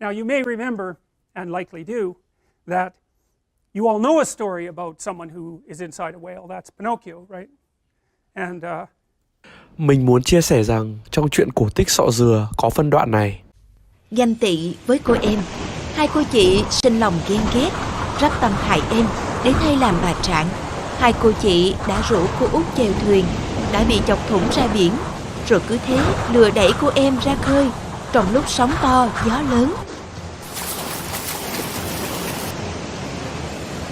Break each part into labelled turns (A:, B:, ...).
A: Now you may remember, and likely do, that you all know a story about someone who is inside a whale. That's Pinocchio, right? And
B: Mình muốn chia sẻ rằng trong truyện cổ tích Sọ Dừa có phân đoạn này.
C: Ganh tị với cô em, hai cô chị sinh lòng ghen ghét, rắp tâm hại em để thay làm bà trạng. Hai cô chị đã rủ cô út chèo thuyền, đã bị chọc thủng ra biển, rồi cứ thế lừa đẩy cô em ra khơi trong lúc sóng to gió lớn.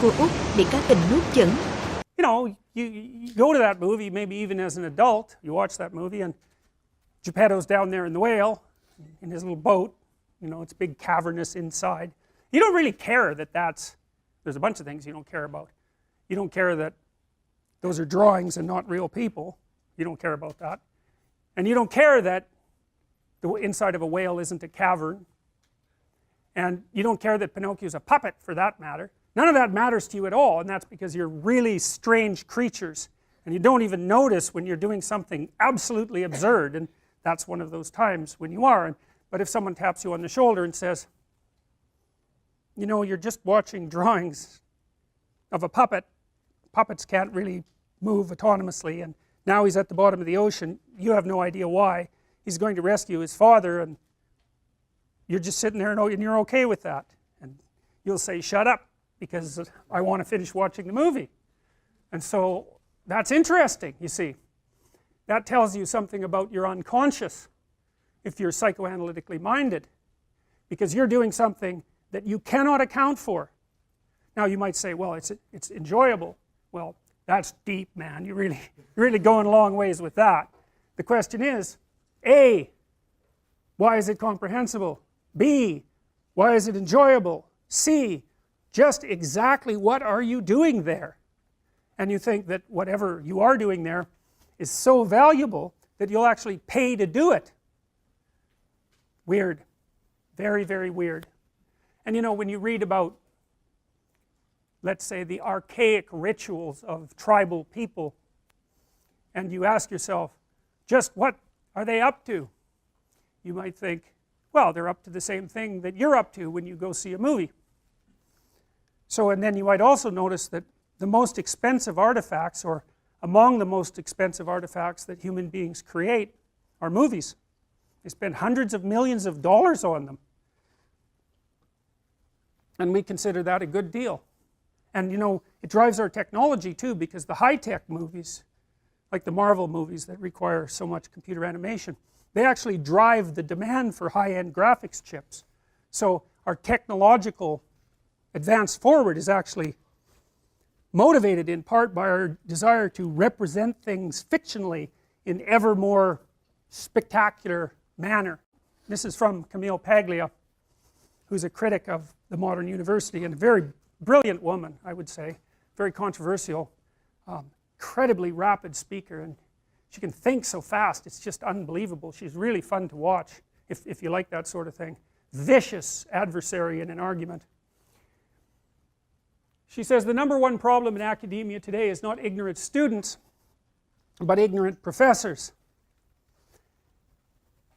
C: Cô út bị cá kình nuốt chửng.
A: you know, you go to that movie, maybe even as an adult, you watch that movie, and Geppetto's down there in the whale, in his little boat, you know, it's big cavernous inside. You don't really care that there's a bunch of things you don't care about. You don't care that those are drawings and not real people. You don't care about that. And you don't care that the inside of a whale isn't a cavern. And you don't care that Pinocchio's a puppet, for that matter. None of that matters to you at all, and that's because you're really strange creatures. And you don't even notice when you're doing something absolutely absurd, and that's one of those times when you are. But if someone taps you on the shoulder and says, you know, you're just watching drawings of a puppet. Puppets can't really move autonomously, and now he's at the bottom of the ocean. You have no idea why. He's going to rescue his father, and you're just sitting there and you're okay with that. And you'll say, shut up, because I want to finish watching the movie. And so that's interesting, you see. That tells you something about your unconscious if you're psychoanalytically minded, because you're doing something that you cannot account for. Now you might say, well, it's enjoyable. Well, that's deep, man. You're really going a long ways with that. The question is, A, why is it comprehensible? B, why is it enjoyable? C, just exactly what are you doing there? And you think that whatever you are doing there is so valuable that you'll actually pay to do it. Weird. Very, very weird. And you know, when you read about, let's say, the archaic rituals of tribal people, and you ask yourself, just what are they up to? You might think, well, they're up to the same thing that you're up to when you go see a movie. So, and then you might also notice that the most expensive artifacts, or among the most expensive artifacts that human beings create, are movies. They spend hundreds of millions of dollars on them. And we consider that a good deal. And you know, it drives our technology too, because the high-tech movies, like the Marvel movies that require so much computer animation, they actually drive the demand for high-end graphics chips. So our technological advance forward is actually motivated in part by our desire to represent things fictionally in ever more spectacular manner. This is from Camille Paglia, who's a critic of the modern university, and a very brilliant woman, I would say, very controversial, incredibly rapid speaker, and she can think so fast, it's just unbelievable. She's really fun to watch if you like that sort of thing. Vicious adversary in an argument. She says the number one problem in academia today is not ignorant students, but ignorant professors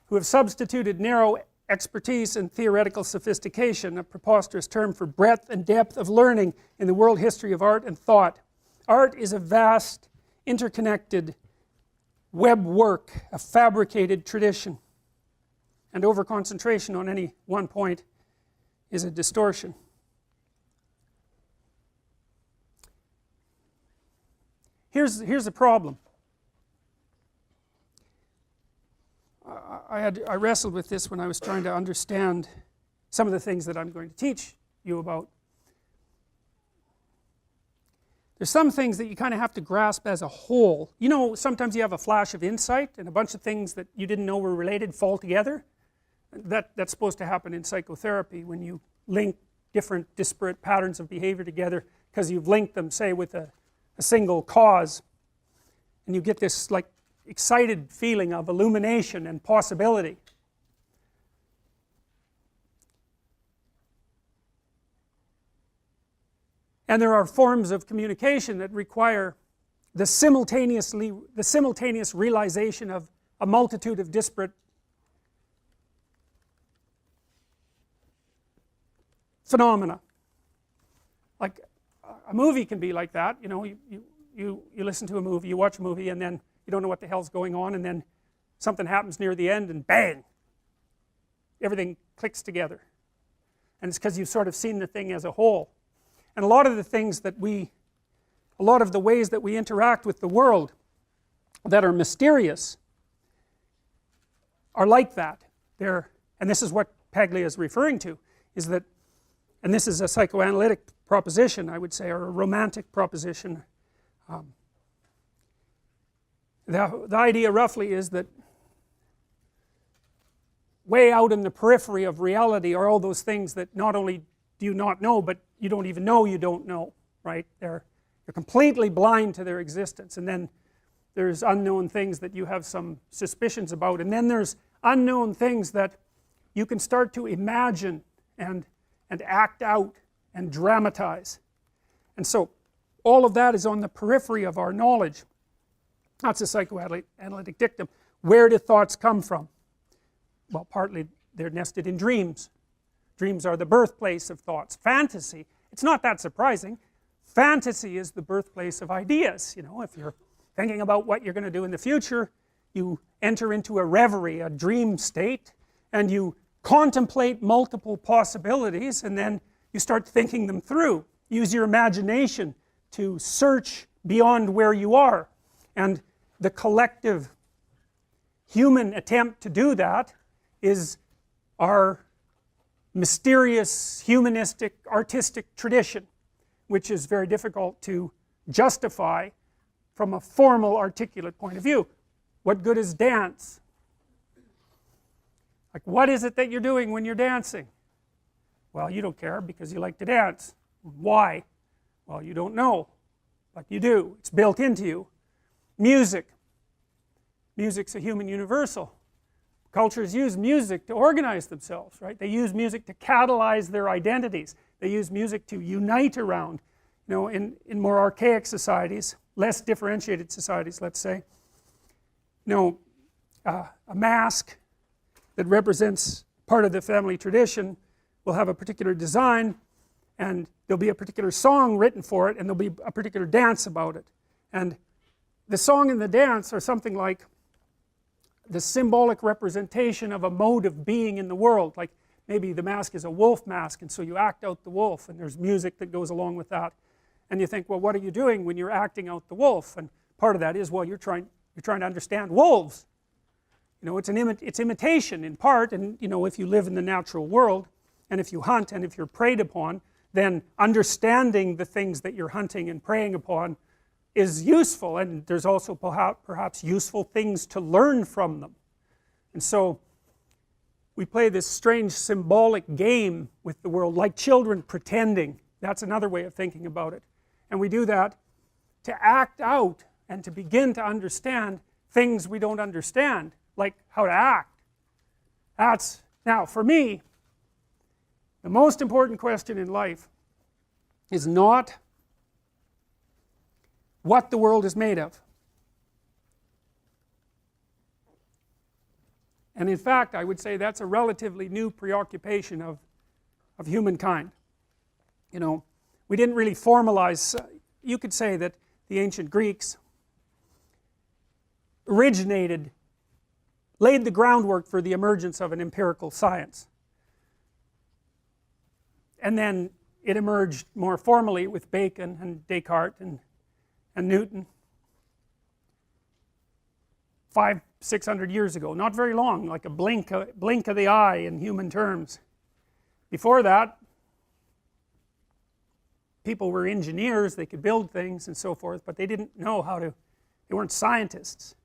A: who have substituted narrow expertise and theoretical sophistication, a preposterous term for breadth and depth of learning in the world history of art and thought. Art is a vast, interconnected web work, a fabricated tradition, and over-concentration on any one point is a distortion. Here's the problem. I wrestled with this when I was trying to understand some of the things that I'm going to teach you about. There's some things that you kind of have to grasp as a whole. You know, sometimes you have a flash of insight and a bunch of things that you didn't know were related fall together. That's supposed to happen in psychotherapy when you link different disparate patterns of behavior together because you've linked them, say, with a single cause, and you get this like excited feeling of illumination and possibility. And there are forms of communication that require the simultaneous realization of a multitude of disparate phenomena. Like a movie can be like that, you know, you listen to a movie, you watch a movie, and then you don't know what the hell's going on, and then something happens near the end and bang, everything clicks together. And it's because you've sort of seen the thing as a whole. And a lot of the things that a lot of the ways that we interact with the world that are mysterious are like that. And this is what Paglia is referring to, is that, and this is a psychoanalytic proposition, I would say, or a romantic proposition. The idea roughly is that way out in the periphery of reality are all those things that not only do you not know, but you don't even know you don't know, right? You're completely blind to their existence. And then there's unknown things that you have some suspicions about, and then there's unknown things that you can start to imagine and act out and dramatize. And so all of that is on the periphery of our knowledge. That's a psychoanalytic dictum. Where do thoughts come from? Well, partly they're nested in dreams. Dreams are the birthplace of thoughts. Fantasy, it's not that surprising. Fantasy is the birthplace of ideas. You know, if you're thinking about what you're going to do in the future, you enter into a reverie, a dream state, and you contemplate multiple possibilities, and then you start thinking them through. Use your imagination to search beyond where you are. And the collective human attempt to do that is our mysterious, humanistic, artistic tradition, which is very difficult to justify from a formal, articulate point of view. What good is dance? Like, what is it that you're doing when you're dancing? Well, you don't care because you like to dance. Why? Well, you don't know, but you do. It's built into you. Music. Music's a human universal. Cultures use music to organize themselves, right? They use music to catalyze their identities. They use music to unite around. You know, in more archaic societies, less differentiated societies, let's say, you know, a mask that represents part of the family tradition will have a particular design, and there'll be a particular song written for it, and there'll be a particular dance about it. And the song and the dance are something like the symbolic representation of a mode of being in the world. Like maybe the mask is a wolf mask, and so you act out the wolf, and there's music that goes along with that. And you think, well, what are you doing when you're acting out the wolf? And part of that is, well, you're trying to understand wolves. You know, it's imitation in part, and you know, if you live in the natural world, and if you hunt, and if you're preyed upon, then understanding the things that you're hunting and preying upon is useful, and there's also perhaps useful things to learn from them. And so we play this strange symbolic game with the world, like children pretending. That's another way of thinking about it. And we do that to act out and to begin to understand things we don't understand, like how to act. Now, for me, the most important question in life is not what the world is made of. And in fact, I would say that's a relatively new preoccupation of humankind. You know, we didn't really formalize, you could say that the ancient Greeks laid the groundwork for the emergence of an empirical science. And then it emerged more formally with Bacon and Descartes and Newton 500-600 years ago. Not very long, like a blink of the eye in human terms. Before that, people were engineers, they could build things and so forth, but they didn't know how to, they weren't scientists.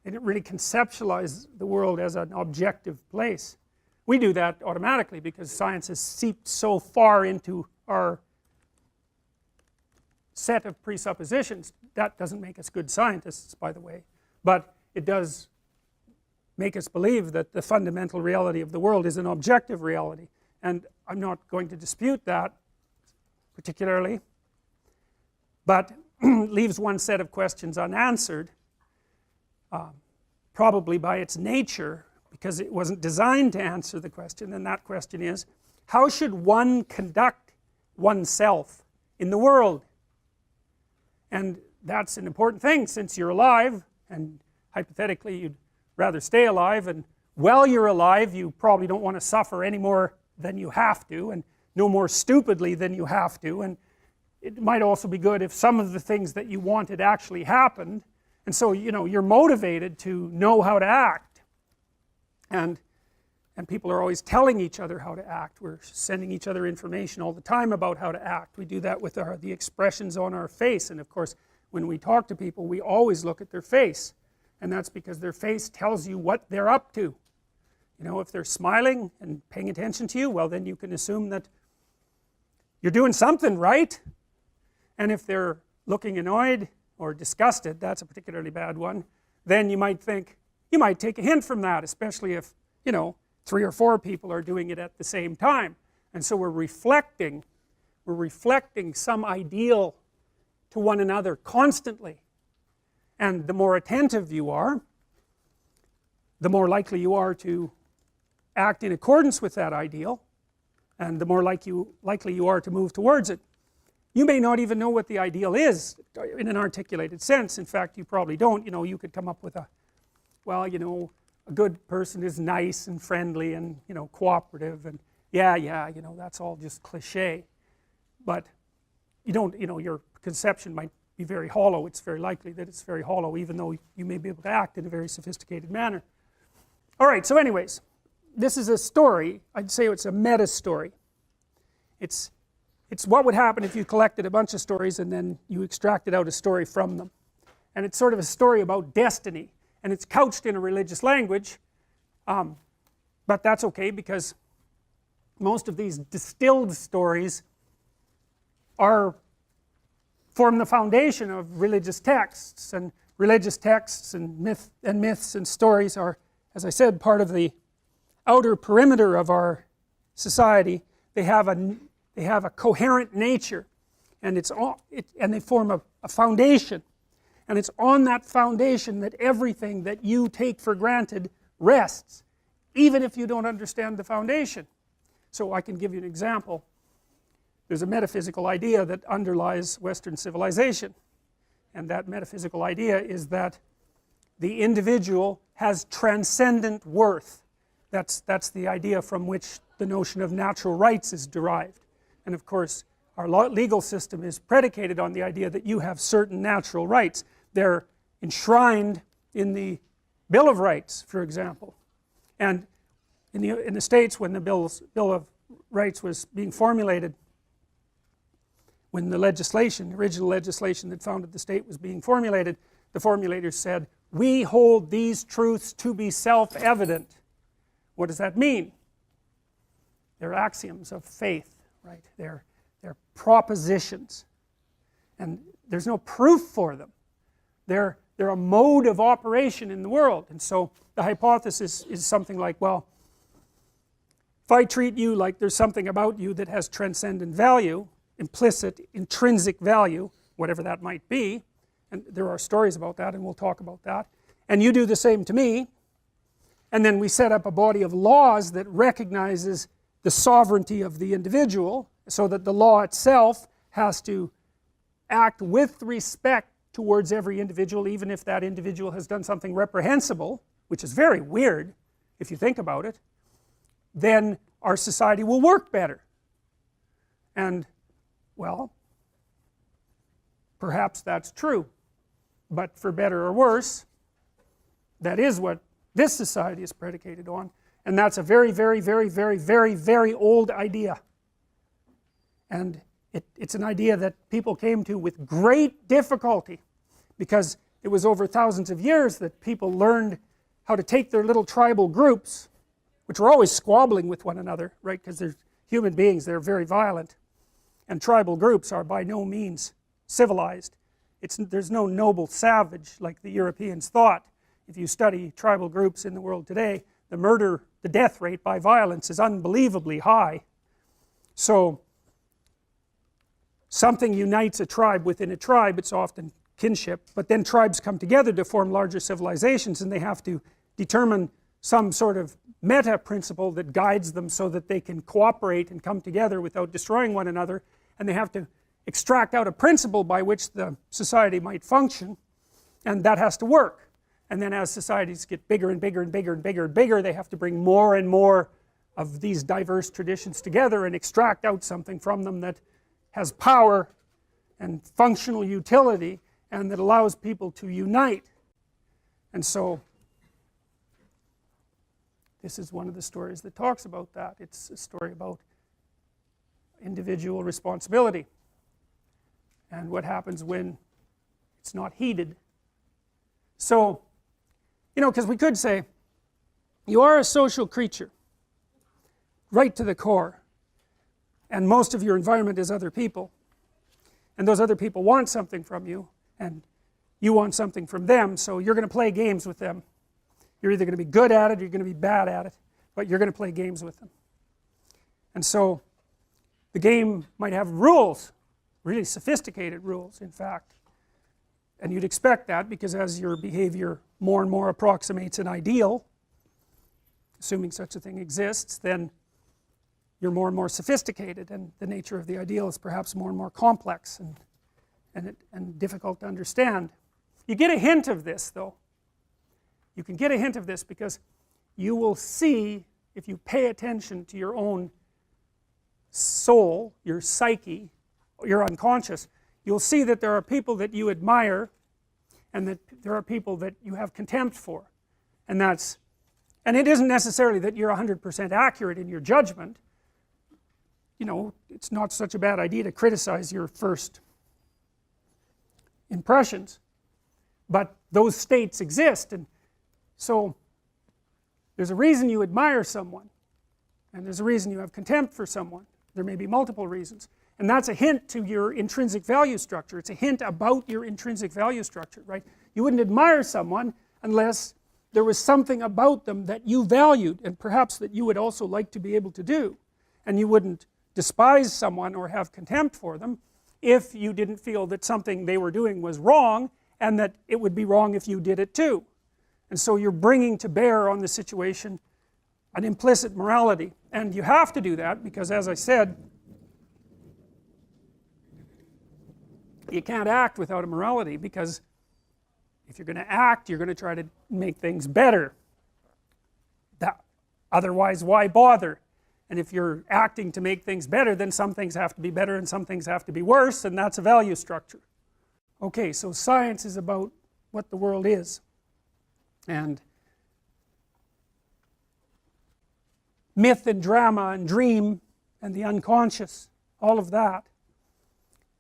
A: They didn't really conceptualize the world as an objective place. We do that automatically because science has seeped so far into our set of presuppositions. That doesn't make us good scientists, by the way, but it does make us believe that the fundamental reality of the world is an objective reality, and I'm not going to dispute that particularly, but leaves one set of questions unanswered, probably by its nature, because it wasn't designed to answer the question, and that question is, how should one conduct oneself in the world? And that's an important thing, since you're alive, and hypothetically you'd rather stay alive, and while you're alive you probably don't want to suffer any more than you have to, and no more stupidly than you have to, and it might also be good if some of the things that you wanted actually happened, and so you're motivated to know how to act, and people are always telling each other how to act. We're sending each other information all the time about how to act. We do that with the expressions on our face, and of course when we talk to people we always look at their face, and that's because their face tells you what they're up to. If they're smiling and paying attention to you, well then you can assume that you're doing something right, and if they're looking annoyed or disgusted, that's a particularly bad one, then you might take a hint from that, especially if 3 or 4 people are doing it at the same time. And so we're reflecting some ideal to one another constantly, and the more attentive you are, the more likely you are to act in accordance with that ideal, and the more likely you are to move towards it. You may not even know what the ideal is in an articulated sense. In fact, you probably don't. You could come up with a good person is nice and friendly and cooperative, and that's all just cliche. But you don't, your conception might be very hollow. It's very likely that it's very hollow, even though you may be able to act in a very sophisticated manner. Alright, so anyways, this is a story. I'd say it's a meta story. It's what would happen if you collected a bunch of stories and then you extracted out a story from them. And it's sort of a story about destiny, and it's couched in a religious language, but that's okay, because most of these distilled stories form the foundation of religious texts, and myths and stories are, as I said, part of the outer perimeter of our society. They have a coherent nature, and they form a foundation, and it's on that foundation that everything that you take for granted rests, even if you don't understand the foundation. So I can give you an example. There's a metaphysical idea that underlies Western civilization, and that metaphysical idea is that the individual has transcendent worth. That's the idea from which the notion of natural rights is derived. And of course our legal system is predicated on the idea that you have certain natural rights. They're enshrined in the Bill of Rights, for example. And in the States, when the Bill of Rights was being formulated, when the original legislation that founded the state was being formulated, the formulators said, "We hold these truths to be self-evident." What does that mean? They're axioms of faith, right? They're propositions, and there's no proof for them. They're a mode of operation in the world. And so the hypothesis is something like, well, if I treat you like there's something about you that has transcendent value, implicit, intrinsic value, whatever that might be, and there are stories about that, and we'll talk about that, and you do the same to me, and then we set up a body of laws that recognizes the sovereignty of the individual, so that the law itself has to act with respect towards every individual, even if that individual has done something reprehensible, which is very weird if you think about it, then our society will work better. And well, perhaps that's true, but for better or worse, that is what this society is predicated on, and that's a very, very, very, very, very, very old idea. And it's an idea that people came to with great difficulty, because it was over thousands of years that people learned how to take their little tribal groups, which were always squabbling with one another, right, because they're human beings, they're very violent, and tribal groups are by no means civilized. There's no noble savage like the Europeans thought. If you study tribal groups in the world today, the death rate by violence is unbelievably high. So something unites a tribe within a tribe. It's often kinship, but then tribes come together to form larger civilizations, and they have to determine some sort of meta principle that guides them so that they can cooperate and come together without destroying one another, and they have to extract out a principle by which the society might function, and that has to work. And then as societies get bigger and bigger and bigger and bigger and bigger, they have to bring more and more of these diverse traditions together and extract out something from them that has power and functional utility and that allows people to unite. And so this is one of the stories that talks about that. It's a story about individual responsibility and what happens when it's not heeded. So, you know, because we could say, you are a social creature, right to the core, and most of your environment is other people, and those other people want something from you, and you want something from them, so you're going to play games with them. You're either going to be good at it or you're going to be bad at it, but you're going to play games with them. And so the game might have rules, really sophisticated rules, in fact. And you'd expect that because as your behavior more and more approximates an ideal, assuming such a thing exists, then you're more and more sophisticated, and the nature of the ideal is perhaps more and more complex and difficult to understand. You get a hint of this, though. You can get a hint of this because you will see, if you pay attention to your own soul, your psyche, your unconscious, you'll see that there are people that you admire and that there are people that you have contempt for. And it isn't necessarily that you're 100% accurate in your judgment. You know, it's not such a bad idea to criticize your first impressions, but those states exist, and so there's a reason you admire someone, and there's a reason you have contempt for someone. There may be multiple reasons, and that's a hint to your intrinsic value structure. It's a hint about your intrinsic value structure, right? You wouldn't admire someone unless there was something about them that you valued, and perhaps that you would also like to be able to do, and you wouldn't despise someone or have contempt for them if you didn't feel that something they were doing was wrong and that it would be wrong if you did it too. And so you're bringing to bear on the situation an implicit morality, and you have to do that because, as I said, you can't act without a morality, because if you're going to act, you're going to try to make things better. Otherwise, why bother? And if you're acting to make things better, then some things have to be better and some things have to be worse, and that's a value structure. Okay, so science is about what the world is. And myth and drama and dream and the unconscious, all of that.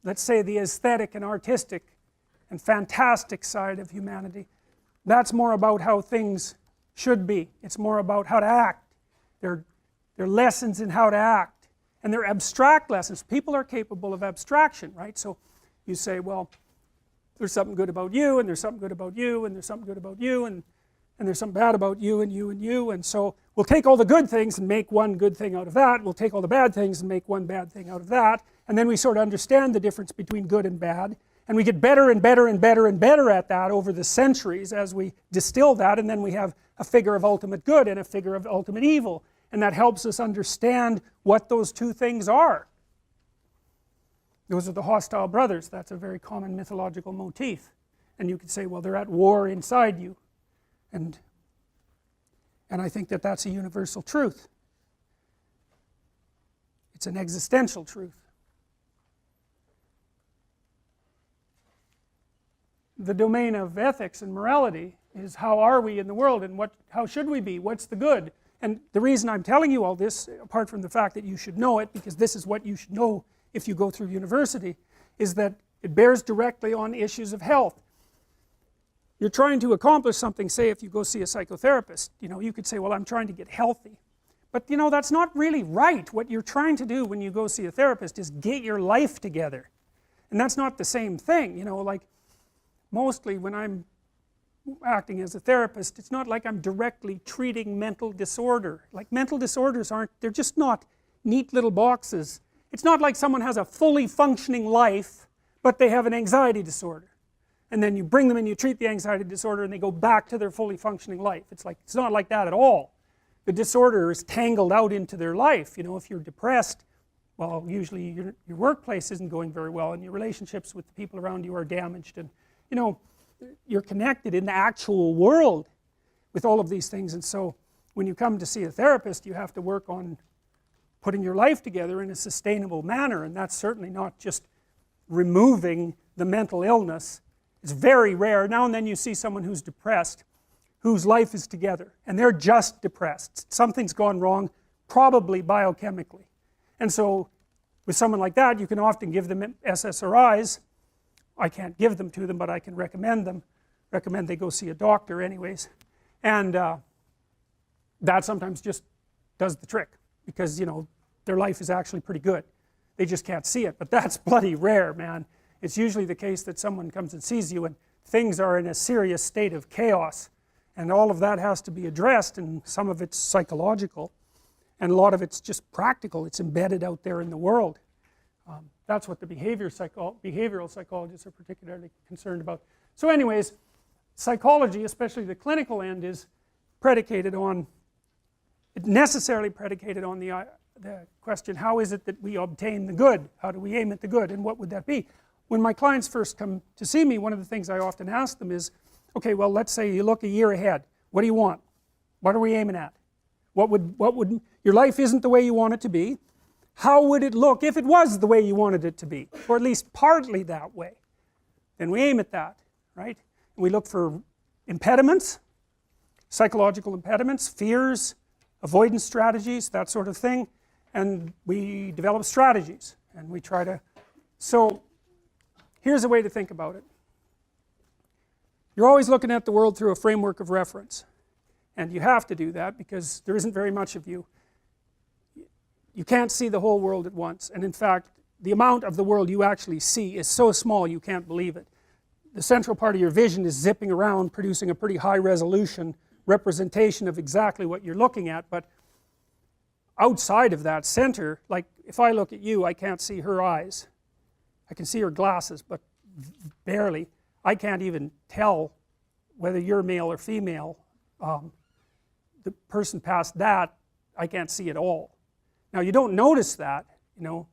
A: Let's say the aesthetic and artistic and fantastic side of humanity. That's more about how things should be. It's more about how to act. They're lessons in how to act, and they're abstract lessons. People are capable of abstraction, right? So you say, well, there's something good about you, and there's something good about you, and there's something good about you, and there's something bad about you, and you, and you, and so we'll take all the good things and make one good thing out of that. We'll take all the bad things and make one bad thing out of that, and then we sort of understand the difference between good and bad, and we get better and better and better and better at that over the centuries as we distill that, and then we have a figure of ultimate good and a figure of ultimate evil. And that helps us understand what those two things are. Those are the hostile brothers. That's a very common mythological motif. And you could say, well, they're at war inside you. And I think that that's a universal truth. It's an existential truth. The domain of ethics and morality is how are we in the world, and how should we be? What's the good? And the reason I'm telling you all this, apart from the fact that you should know it, because this is what you should know if you go through university, is that it bears directly on issues of health. You're trying to accomplish something, say if you go see a psychotherapist, you know, you could say, well, I'm trying to get healthy. But you know, that's not really right. What you're trying to do when you go see a therapist is get your life together. And that's not the same thing, you know, like mostly when I'm acting as a therapist, it's not like I'm directly treating mental disorder. Like mental disorders they're just not neat little boxes. It's not like someone has a fully functioning life, but they have an anxiety disorder. And then you bring them and you treat the anxiety disorder and they go back to their fully functioning life. It's not like that at all. the disorder is tangled out into their life. You know, if you're depressed, well, usually your workplace isn't going very well, and your relationships with the people around you are damaged, and you know, you're connected in the actual world with all of these things. And so when you come to see a therapist, you have to work on putting your life together in a sustainable manner, and that's certainly not just removing the mental illness. It's very rare. Now and then you see someone who's depressed, whose life is together, and they're just depressed. Something's gone wrong, probably biochemically. And so with someone like that, you can often give them SSRIs. I can't give them to them, but I can recommend them. Recommend they go see a doctor anyways. And that sometimes just does the trick, because, you know, their life is actually pretty good. They just can't see it, but that's bloody rare, man. It's usually the case that someone comes and sees you and things are in a serious state of chaos, and all of that has to be addressed, and some of it's psychological, and a lot of it's just practical. It's embedded out there in the world. That's what the behavioral psychologists are particularly concerned about. So anyways, psychology, especially the clinical end, is predicated on, necessarily predicated on the question, how is it that we obtain the good? How do we aim at the good, and what would that be? When my clients first come to see me, one of the things I often ask them is, okay, well, let's say you look a year ahead. What do you want? What are we aiming at? What would, your life isn't the way you want it to be. How would it look if it was the way you wanted it to be, or at least partly that way? Then we aim at that, right? And we look for impediments, psychological impediments, fears, avoidance strategies, that sort of thing, and we develop strategies, and we try to, so here's a way to think about it. You're always looking at the world through a framework of reference, and you have to do that because there isn't very much of you. You can't see the whole world at once, and in fact, the amount of the world you actually see is so small you can't believe it. The central part of your vision is zipping around, producing a pretty high resolution representation of exactly what you're looking at, but outside of that center, like if I look at you, I can't see her eyes. I can see her glasses, but barely. I can't even tell whether you're male or female. The person past that, I can't see at all. Now you don't notice that, you know.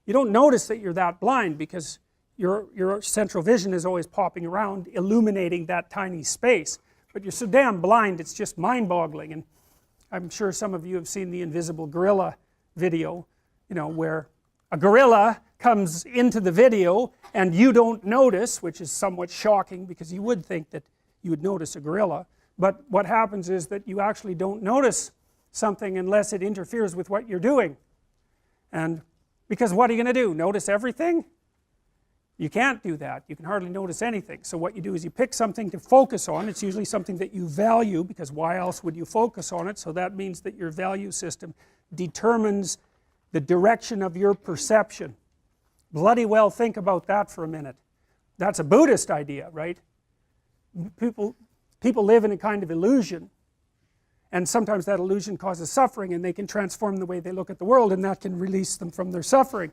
A: You don't notice that you're that blind because your central vision is always popping around, illuminating that tiny space. But you're so damn blind, it's just mind-boggling. And I'm sure some of you have seen the Invisible Gorilla video, you know, where a gorilla comes into the video and you don't notice, which is somewhat shocking because you would think that you would notice a gorilla. But what happens is that you actually don't notice something unless it interferes with what you're doing. And because what are you going to do? Notice everything? You can't do that. You can hardly notice anything. So what you do is you pick something to focus on. It's usually something that you value, because why else would you focus on it? So that means that your value system determines the direction of your perception. Bloody well think about that for a minute. That's a Buddhist idea, right? People live in a kind of illusion, and sometimes that illusion causes suffering, and they can transform the way they look at the world, and that can release them from their suffering.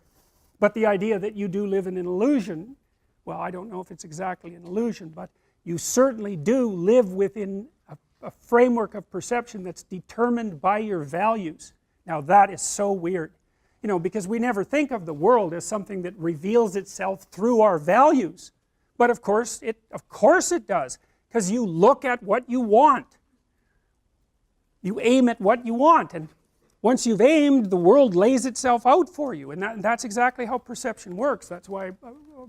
A: But the idea that you do live in an illusion, well, I don't know if it's exactly an illusion, but you certainly do live within a framework of perception that's determined by your values. Now that is so weird, you know, because we never think of the world as something that reveals itself through our values. But of course it does, because you look at what you want. You aim at what you want, and once you've aimed, the world lays itself out for you, and that's exactly how perception works. That's why I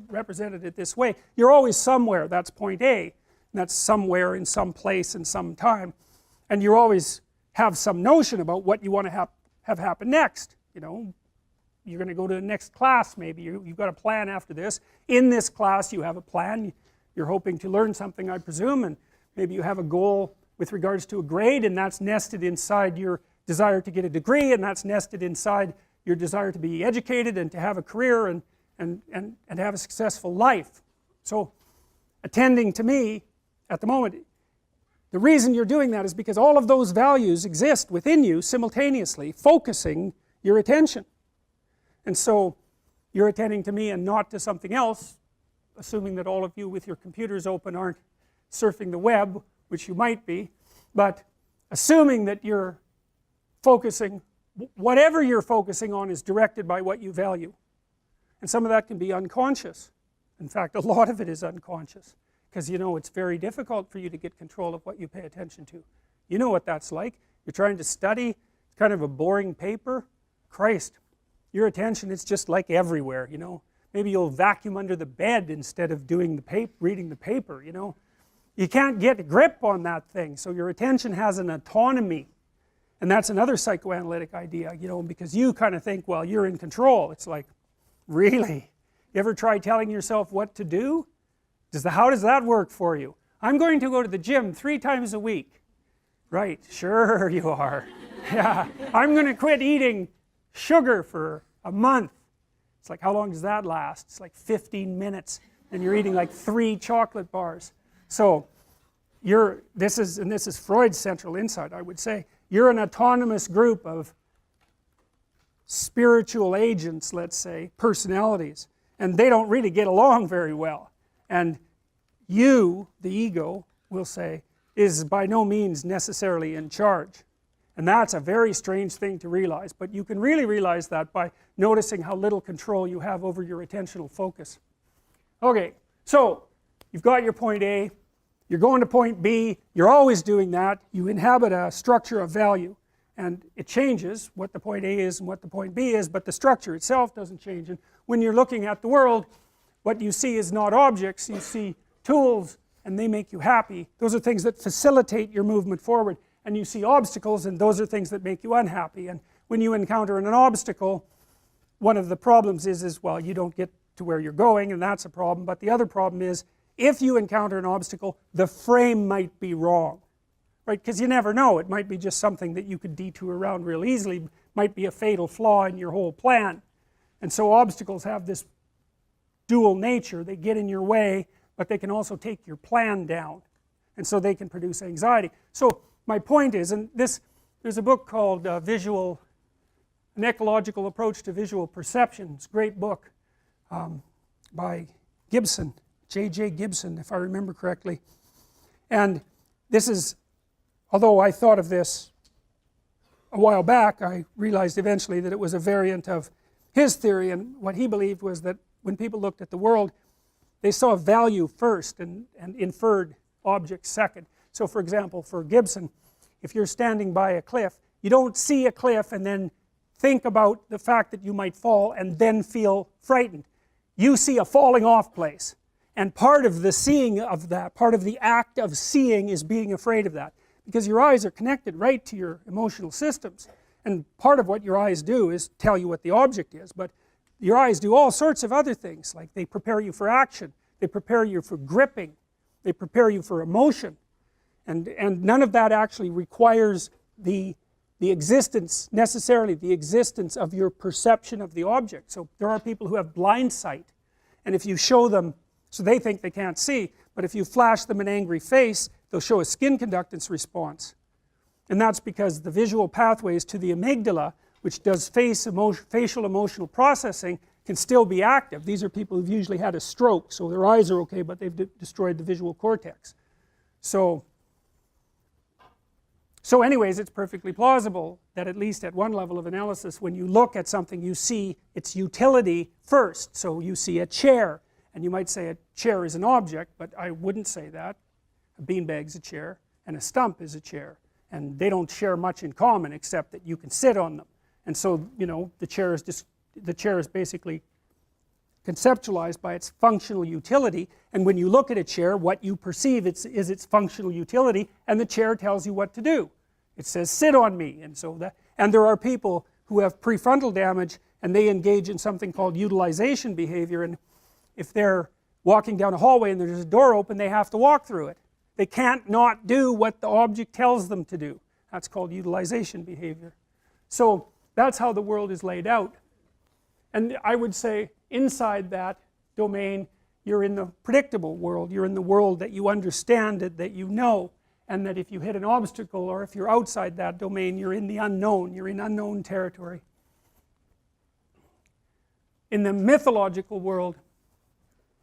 A: represented it this way. You're always somewhere, that's point A, and that's somewhere in some place in some time, and you always have some notion about what you want to have happen next. You know, you're going to go to the next class maybe, you've got a plan after this. In this class you have a plan, you're hoping to learn something, I presume, and maybe you have a goal with regards to a grade, and that's nested inside your desire to get a degree, and that's nested inside your desire to be educated and to have a career and have a successful life. So attending to me at the moment, the reason you're doing that is because all of those values exist within you simultaneously, focusing your attention. And so you're attending to me and not to something else, assuming that all of you with your computers open aren't surfing the web, which you might be, but assuming that you're focusing, whatever you're focusing on is directed by what you value. And some of that can be unconscious. In fact, a lot of it is unconscious. Because you know it's very difficult for you to get control of what you pay attention to. You know what that's like. You're trying to study, it's kind of a boring paper. Christ, your attention is just like everywhere, you know. Maybe you'll vacuum under the bed instead of doing the reading the paper, you know. You can't get a grip on that thing, so your attention has an autonomy. And that's another psychoanalytic idea, you know, because you kind of think, well, you're in control. It's like, really? You ever try telling yourself what to do? How does that work for you? I'm going to go to the gym 3 times a week. Right, sure you are. Yeah, I'm going to quit eating sugar for a month. It's like, how long does that last? It's like 15 minutes, and you're eating like 3 chocolate bars. So, this is Freud's central insight, I would say. You're an autonomous group of spiritual agents, let's say, personalities, and they don't really get along very well. And you, the ego, will say, is by no means necessarily in charge. And that's a very strange thing to realize, but you can really realize that by noticing how little control you have over your attentional focus. Okay, so you've got your point A, you're going to point B, you're always doing that, you inhabit a structure of value, and it changes what the point A is and what the point B is, but the structure itself doesn't change. And when you're looking at the world, what you see is not objects, you see tools, and they make you happy. Those are things that facilitate your movement forward. And you see obstacles, and those are things that make you unhappy. And when you encounter an obstacle, one of the problems is well, you don't get to where you're going, and that's a problem. But the other problem is, if you encounter an obstacle, the frame might be wrong. Right? Because you never know. It might be just something that you could detour around real easily. It might be a fatal flaw in your whole plan. And so obstacles have this dual nature. They get in your way, but they can also take your plan down. And so they can produce anxiety. So my point is, and there's a book called An Ecological Approach to Visual Perception. It's a great book by Gibson, J.J. Gibson, if I remember correctly. And this is, although I thought of this a while back, I realized eventually that it was a variant of his theory, and what he believed was that when people looked at the world, they saw value first and inferred objects second. So for example, for Gibson, if you're standing by a cliff, you don't see a cliff and then think about the fact that you might fall and then feel frightened. You see a falling off place. And part of the seeing of that, part of the act of seeing is being afraid of that. Because your eyes are connected right to your emotional systems. And part of what your eyes do is tell you what the object is. But your eyes do all sorts of other things, like they prepare you for action, they prepare you for gripping, they prepare you for emotion. And none of that actually requires the existence, necessarily the existence of your perception of the object. So there are people who have blind sight, and if you show them, so they think they can't see, but if you flash them an angry face, they'll show a skin conductance response. And that's because the visual pathways to the amygdala, which does facial emotional processing, can still be active. These are people who've usually had a stroke, so their eyes are okay, but they've destroyed the visual cortex. So anyways, it's perfectly plausible that at least at one level of analysis, when you look at something, you see its utility first. So you see a chair, and you might say a chair is an object, but I wouldn't say that. A beanbag's a chair, and a stump is a chair. And they don't share much in common except that you can sit on them. And so, you know, the chair is basically conceptualized by its functional utility, and when you look at a chair, what you perceive is its functional utility, and the chair tells you what to do. It says, sit on me, and there are people who have prefrontal damage, and they engage in something called utilization behavior, and if they're walking down a hallway and there's a door open, they have to walk through it. They can't not do what the object tells them to do. That's called utilization behavior. So that's how the world is laid out. And I would say inside that domain, you're in the predictable world. You're in the world that you understand, that you know, and that if you hit an obstacle, or if you're outside that domain, you're in the unknown. You're in unknown territory. In the mythological world,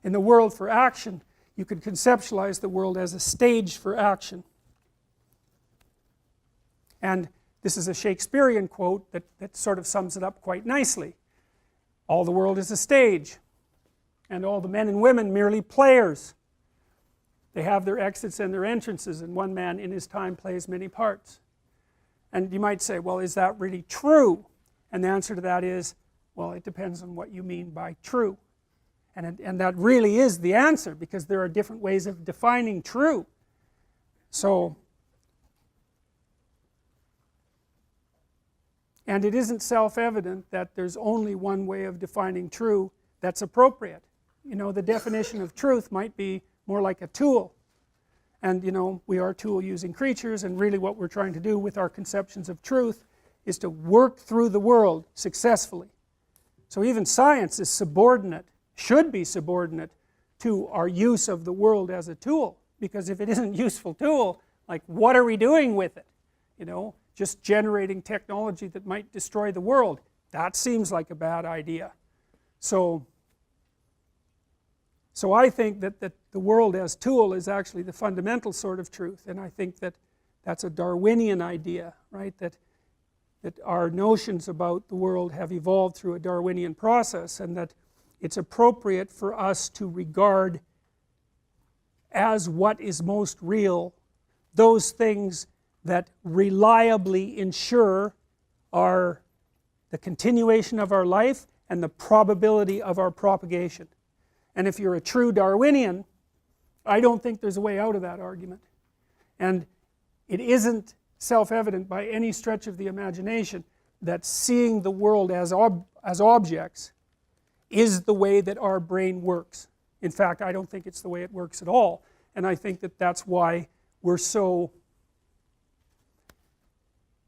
A: in the world for action, you could conceptualize the world as a stage for action. And this is a Shakespearean quote that sort of sums it up quite nicely. All the world is a stage, and all the men and women merely players. They have their exits and their entrances, and one man in his time plays many parts. And you might say, well, is that really true? And the answer to that is, well, it depends on what you mean by true. And that really is the answer, because there are different ways of defining true. So, and it isn't self-evident that there's only one way of defining true that's appropriate. You know, the definition of truth might be more like a tool. And you know, we are tool-using creatures, and really what we're trying to do with our conceptions of truth is to work through the world successfully. So even science is subordinate, should be subordinate, to our use of the world as a tool. Because if it isn't a useful tool, like, what are we doing with it? You know, just generating technology that might destroy the world, that seems like a bad idea. So I think that the world as tool is actually the fundamental sort of truth, and I think that that's a Darwinian idea, right? That our notions about the world have evolved through a Darwinian process, and that it's appropriate for us to regard as what is most real those things that reliably ensure the continuation of our life and the probability of our propagation. And if you're a true Darwinian, I don't think there's a way out of that argument. And it isn't self-evident by any stretch of the imagination that seeing the world as objects is the way that our brain works. In fact, I don't think it's the way it works at all. And I think that that's why we're so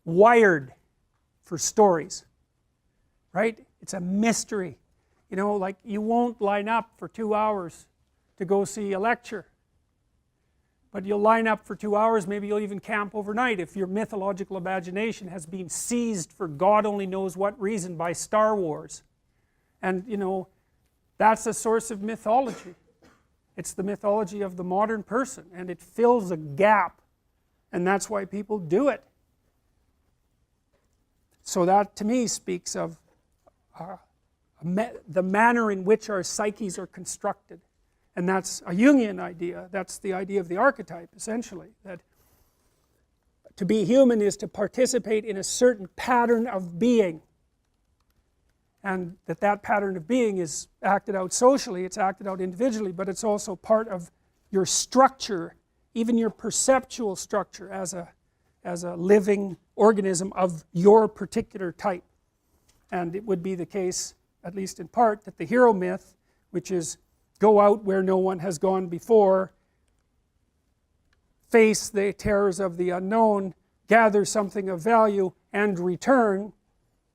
A: wired for stories, right? It's a mystery. You know, like, you won't line up for 2 hours to go see a lecture. But you'll line up for 2 hours, maybe you'll even camp overnight if your mythological imagination has been seized for God only knows what reason by Star Wars. And, you know, that's a source of mythology. It's the mythology of the modern person, and it fills a gap, and that's why people do it. So that, to me, speaks of the manner in which our psyches are constructed. And that's a Jungian idea. That's the idea of the archetype, essentially. That to be human is to participate in a certain pattern of being. And that pattern of being is acted out socially, it's acted out individually, but it's also part of your structure, even your perceptual structure as a living organism of your particular type. And it would be the case, at least in part, that the hero myth, which is go out where no one has gone before, face the terrors of the unknown, gather something of value, and return,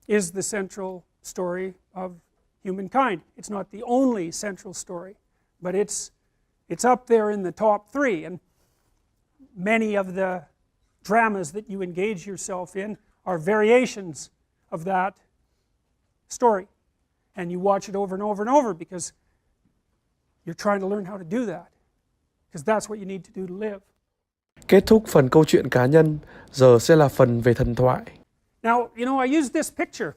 A: is the central story of humankind. It's not the only central story, but it's up there in the top 3. And many of the dramas that you engage yourself in are variations of that story. And you watch it over and over and over because you're trying to learn how to do that. Because that's what you need to do to live.
B: Kết thúc phần câu chuyện cá nhân, giờ sẽ là phần về thần thoại.
A: Now, you know, I used this picture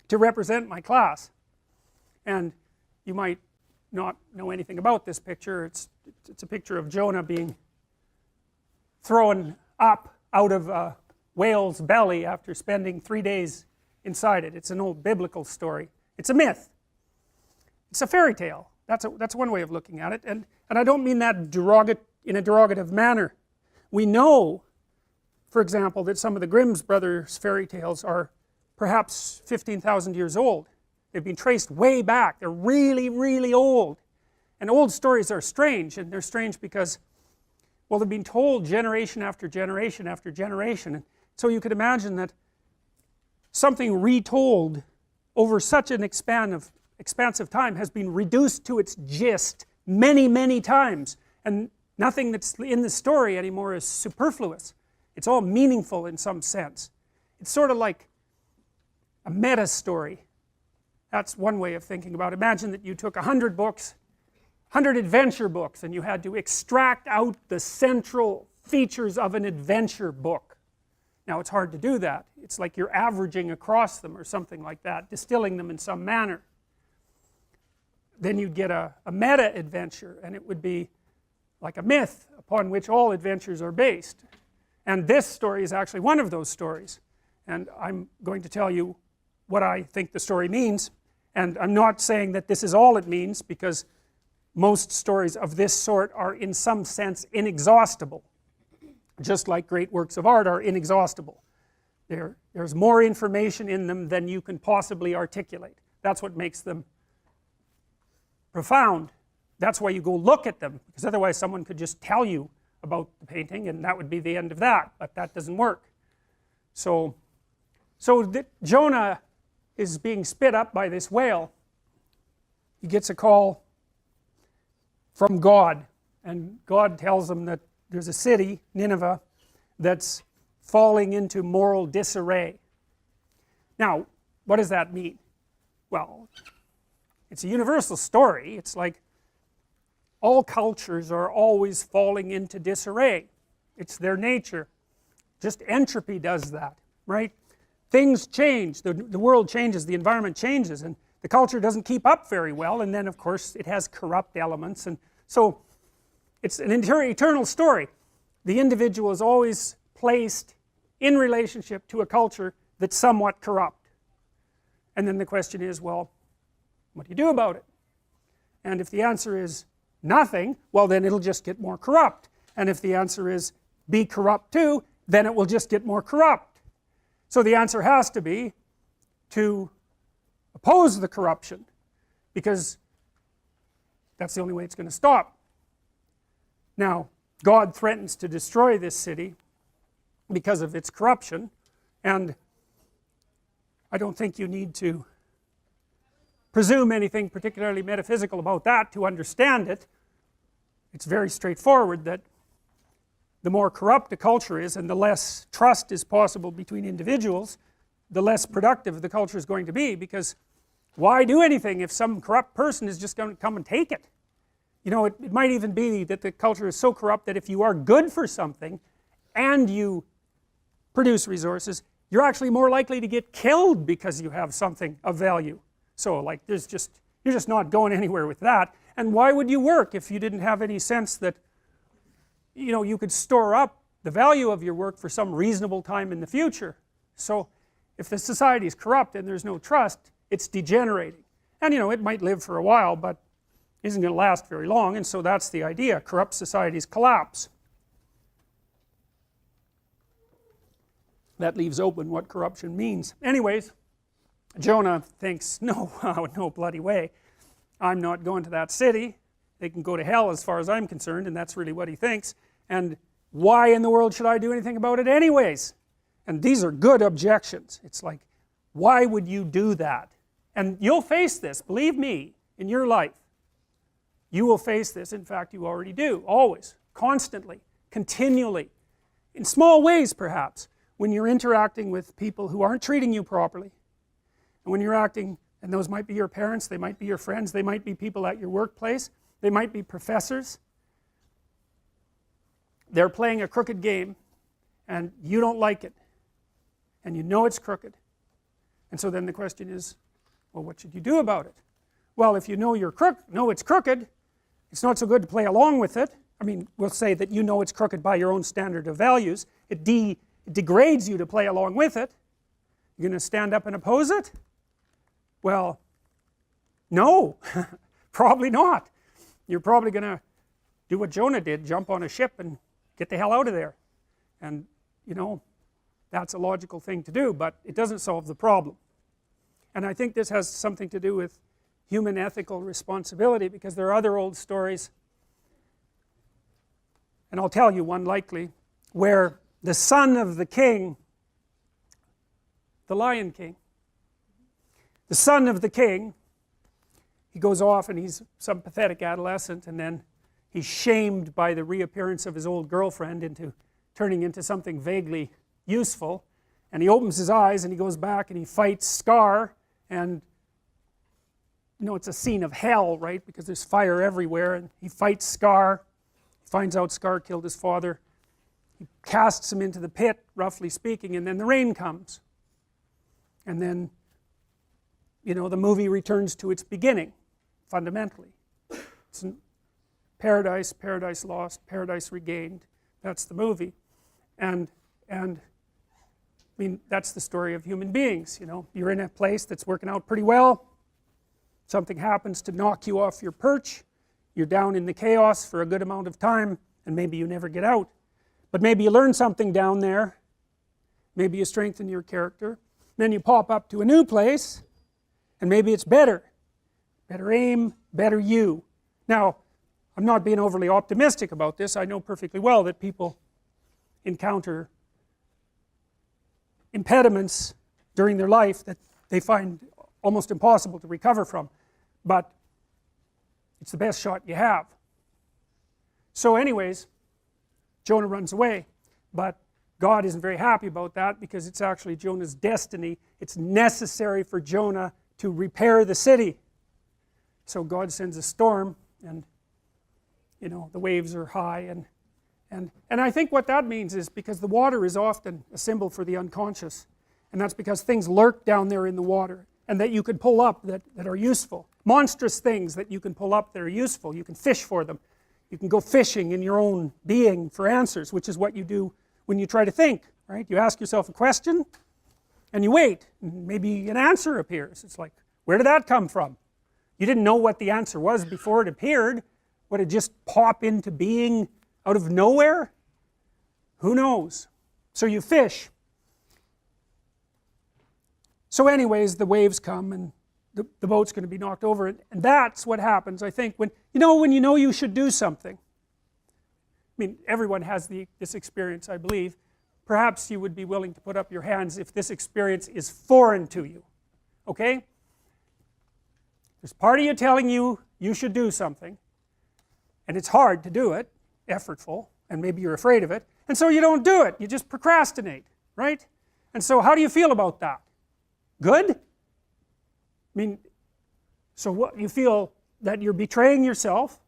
A: to represent my class. And you might not know anything about this picture. It's a picture of Jonah being thrown up out of a whale's belly after spending 3 days inside it. It's an old biblical story. It's a myth. It's a fairy tale. That's one way of looking at it. And I don't mean that in a derogative manner. We know, for example, that some of the Grimm's brothers' fairy tales are perhaps 15,000 years old. They've been traced way back. They're really, really old. And old stories are strange, and they're strange because, well, they've been told generation after generation after generation. And so you could imagine that something retold over such an expansive time has been reduced to its gist many, many times. And nothing that's in the story anymore is superfluous. It's all meaningful in some sense. It's sort of like a meta story. That's one way of thinking about it. Imagine that you took 100 books, 100 adventure books, and you had to extract out the central features of an adventure book. Now it's hard to do that. It's like you're averaging across them or something like that, distilling them in some manner. Then you'd get a meta adventure, and it would be like a myth upon which all adventures are based. And this story is actually one of those stories. And I'm going to tell you what I think the story means. And I'm not saying that this is all it means, because most stories of this sort are in some sense inexhaustible. Just like great works of art are inexhaustible. There's more information in them than you can possibly articulate. That's what makes them profound. That's why you go look at them, because otherwise someone could just tell you about the painting and that would be the end of that, but that doesn't work. So Jonah is being spit up by this whale. He gets a call from God, and God tells him that there's a city, Nineveh, that's falling into moral disarray. Now, what does that mean? Well, it's a universal story. It's like all cultures are always falling into disarray. It's their nature. Just entropy does that, right? Things change, the world changes, the environment changes, and the culture doesn't keep up very well, and then of course it has corrupt elements, and so it's an eternal story. The individual is always placed in relationship to a culture that's somewhat corrupt. And then the question is, well, what do you do about it? And if the answer is nothing, well then it'll just get more corrupt. And if the answer is be corrupt too, then it will just get more corrupt. So the answer has to be to oppose the corruption, because that's the only way it's going to stop. Now, God threatens to destroy this city because of its corruption, and I don't think you need to presume anything particularly metaphysical about that to understand it. It's very straightforward that the more corrupt a culture is and the less trust is possible between individuals, the less productive the culture is going to be, because why do anything if some corrupt person is just going to come and take it? You know, it might even be that the culture is so corrupt that if you are good for something and you produce resources, you're actually more likely to get killed because you have something of value. So like you're just not going anywhere with that. And why would you work if you didn't have any sense that, you know, you could store up the value of your work for some reasonable time in the future? So if the society is corrupt and there's no trust, it's degenerating. And you know, it might live for a while, but isn't going to last very long, and so that's the idea. Corrupt societies collapse. That leaves open what corruption means. Anyways, Jonah thinks, no, no bloody way. I'm not going to that city. They can go to hell as far as I'm concerned, and that's really what he thinks. And why in the world should I do anything about it anyways? And these are good objections. It's like, why would you do that? And you'll face this, believe me, in your life. You will face this. In fact, you already do, always, constantly, continually, in small ways perhaps, when you're interacting with people who aren't treating you properly. And when you're acting, and those might be your parents, they might be your friends, they might be people at your workplace, they might be professors. They're playing a crooked game, and you don't like it, and you know it's crooked. And so then the question is, well, what should you do about it? Well, if you know it's crooked, it's not so good to play along with it. I mean, we'll say that you know it's crooked by your own standard of values. It degrades you to play along with it. You're going to stand up and oppose it? Well, no, probably not. You're probably going to do what Jonah did, jump on a ship and get the hell out of there. And, you know, that's a logical thing to do, but it doesn't solve the problem. And I think this has something to do with human ethical responsibility, because there are other old stories, and I'll tell you one likely, where the son of the king, the Lion King, the son of the king, he goes off and he's some pathetic adolescent, and then he's shamed by the reappearance of his old girlfriend into turning into something vaguely useful, and he opens his eyes and he goes back and he fights Scar, and you know, it's a scene of hell, right, because there's fire everywhere, and he fights Scar, finds out Scar killed his father, he casts him into the pit, roughly speaking, and then the rain comes. And then, the movie returns to its beginning, fundamentally. It's paradise, paradise lost, paradise regained. That's the movie. And that's the story of human beings. You're in a place that's working out pretty well. Something happens to knock you off your perch. You're down in the chaos for a good amount of time, and maybe you never get out. But maybe you learn something down there. Maybe you strengthen your character. Then you pop up to a new place, and maybe it's better. Better aim, better you. Now, I'm not being overly optimistic about this. I know perfectly well that people encounter impediments during their life that they find almost impossible to recover from. But it's the best shot you have. So anyways, Jonah runs away. But God isn't very happy about that because it's actually Jonah's destiny. It's necessary for Jonah to repair the city. So God sends a storm, and the waves are high, and I think what that means is because the water is often a symbol for the unconscious, and that's because things lurk down there in the water and that you can pull up that are useful. Monstrous things that you can pull up that are useful. You can fish for them. You can go fishing in your own being for answers, which is what you do when you try to think, right? You ask yourself a question and you wait, and maybe an answer appears. It's like, where did that come from? You didn't know what the answer was before it appeared. Would it just pop into being out of nowhere? Who knows? So you fish. So anyways, the waves come and the boat's going to be knocked over, and that's what happens, I think, when you know you should do something. I mean, everyone has this experience, I believe. Perhaps you would be willing to put up your hands if this experience is foreign to you. Okay? There's part of you telling you you should do something, and it's hard to do it, effortful, and maybe you're afraid of it, and so you don't do it. You just procrastinate, right? And so how do you feel about that? Good? I mean, so what, you feel that you're betraying yourself.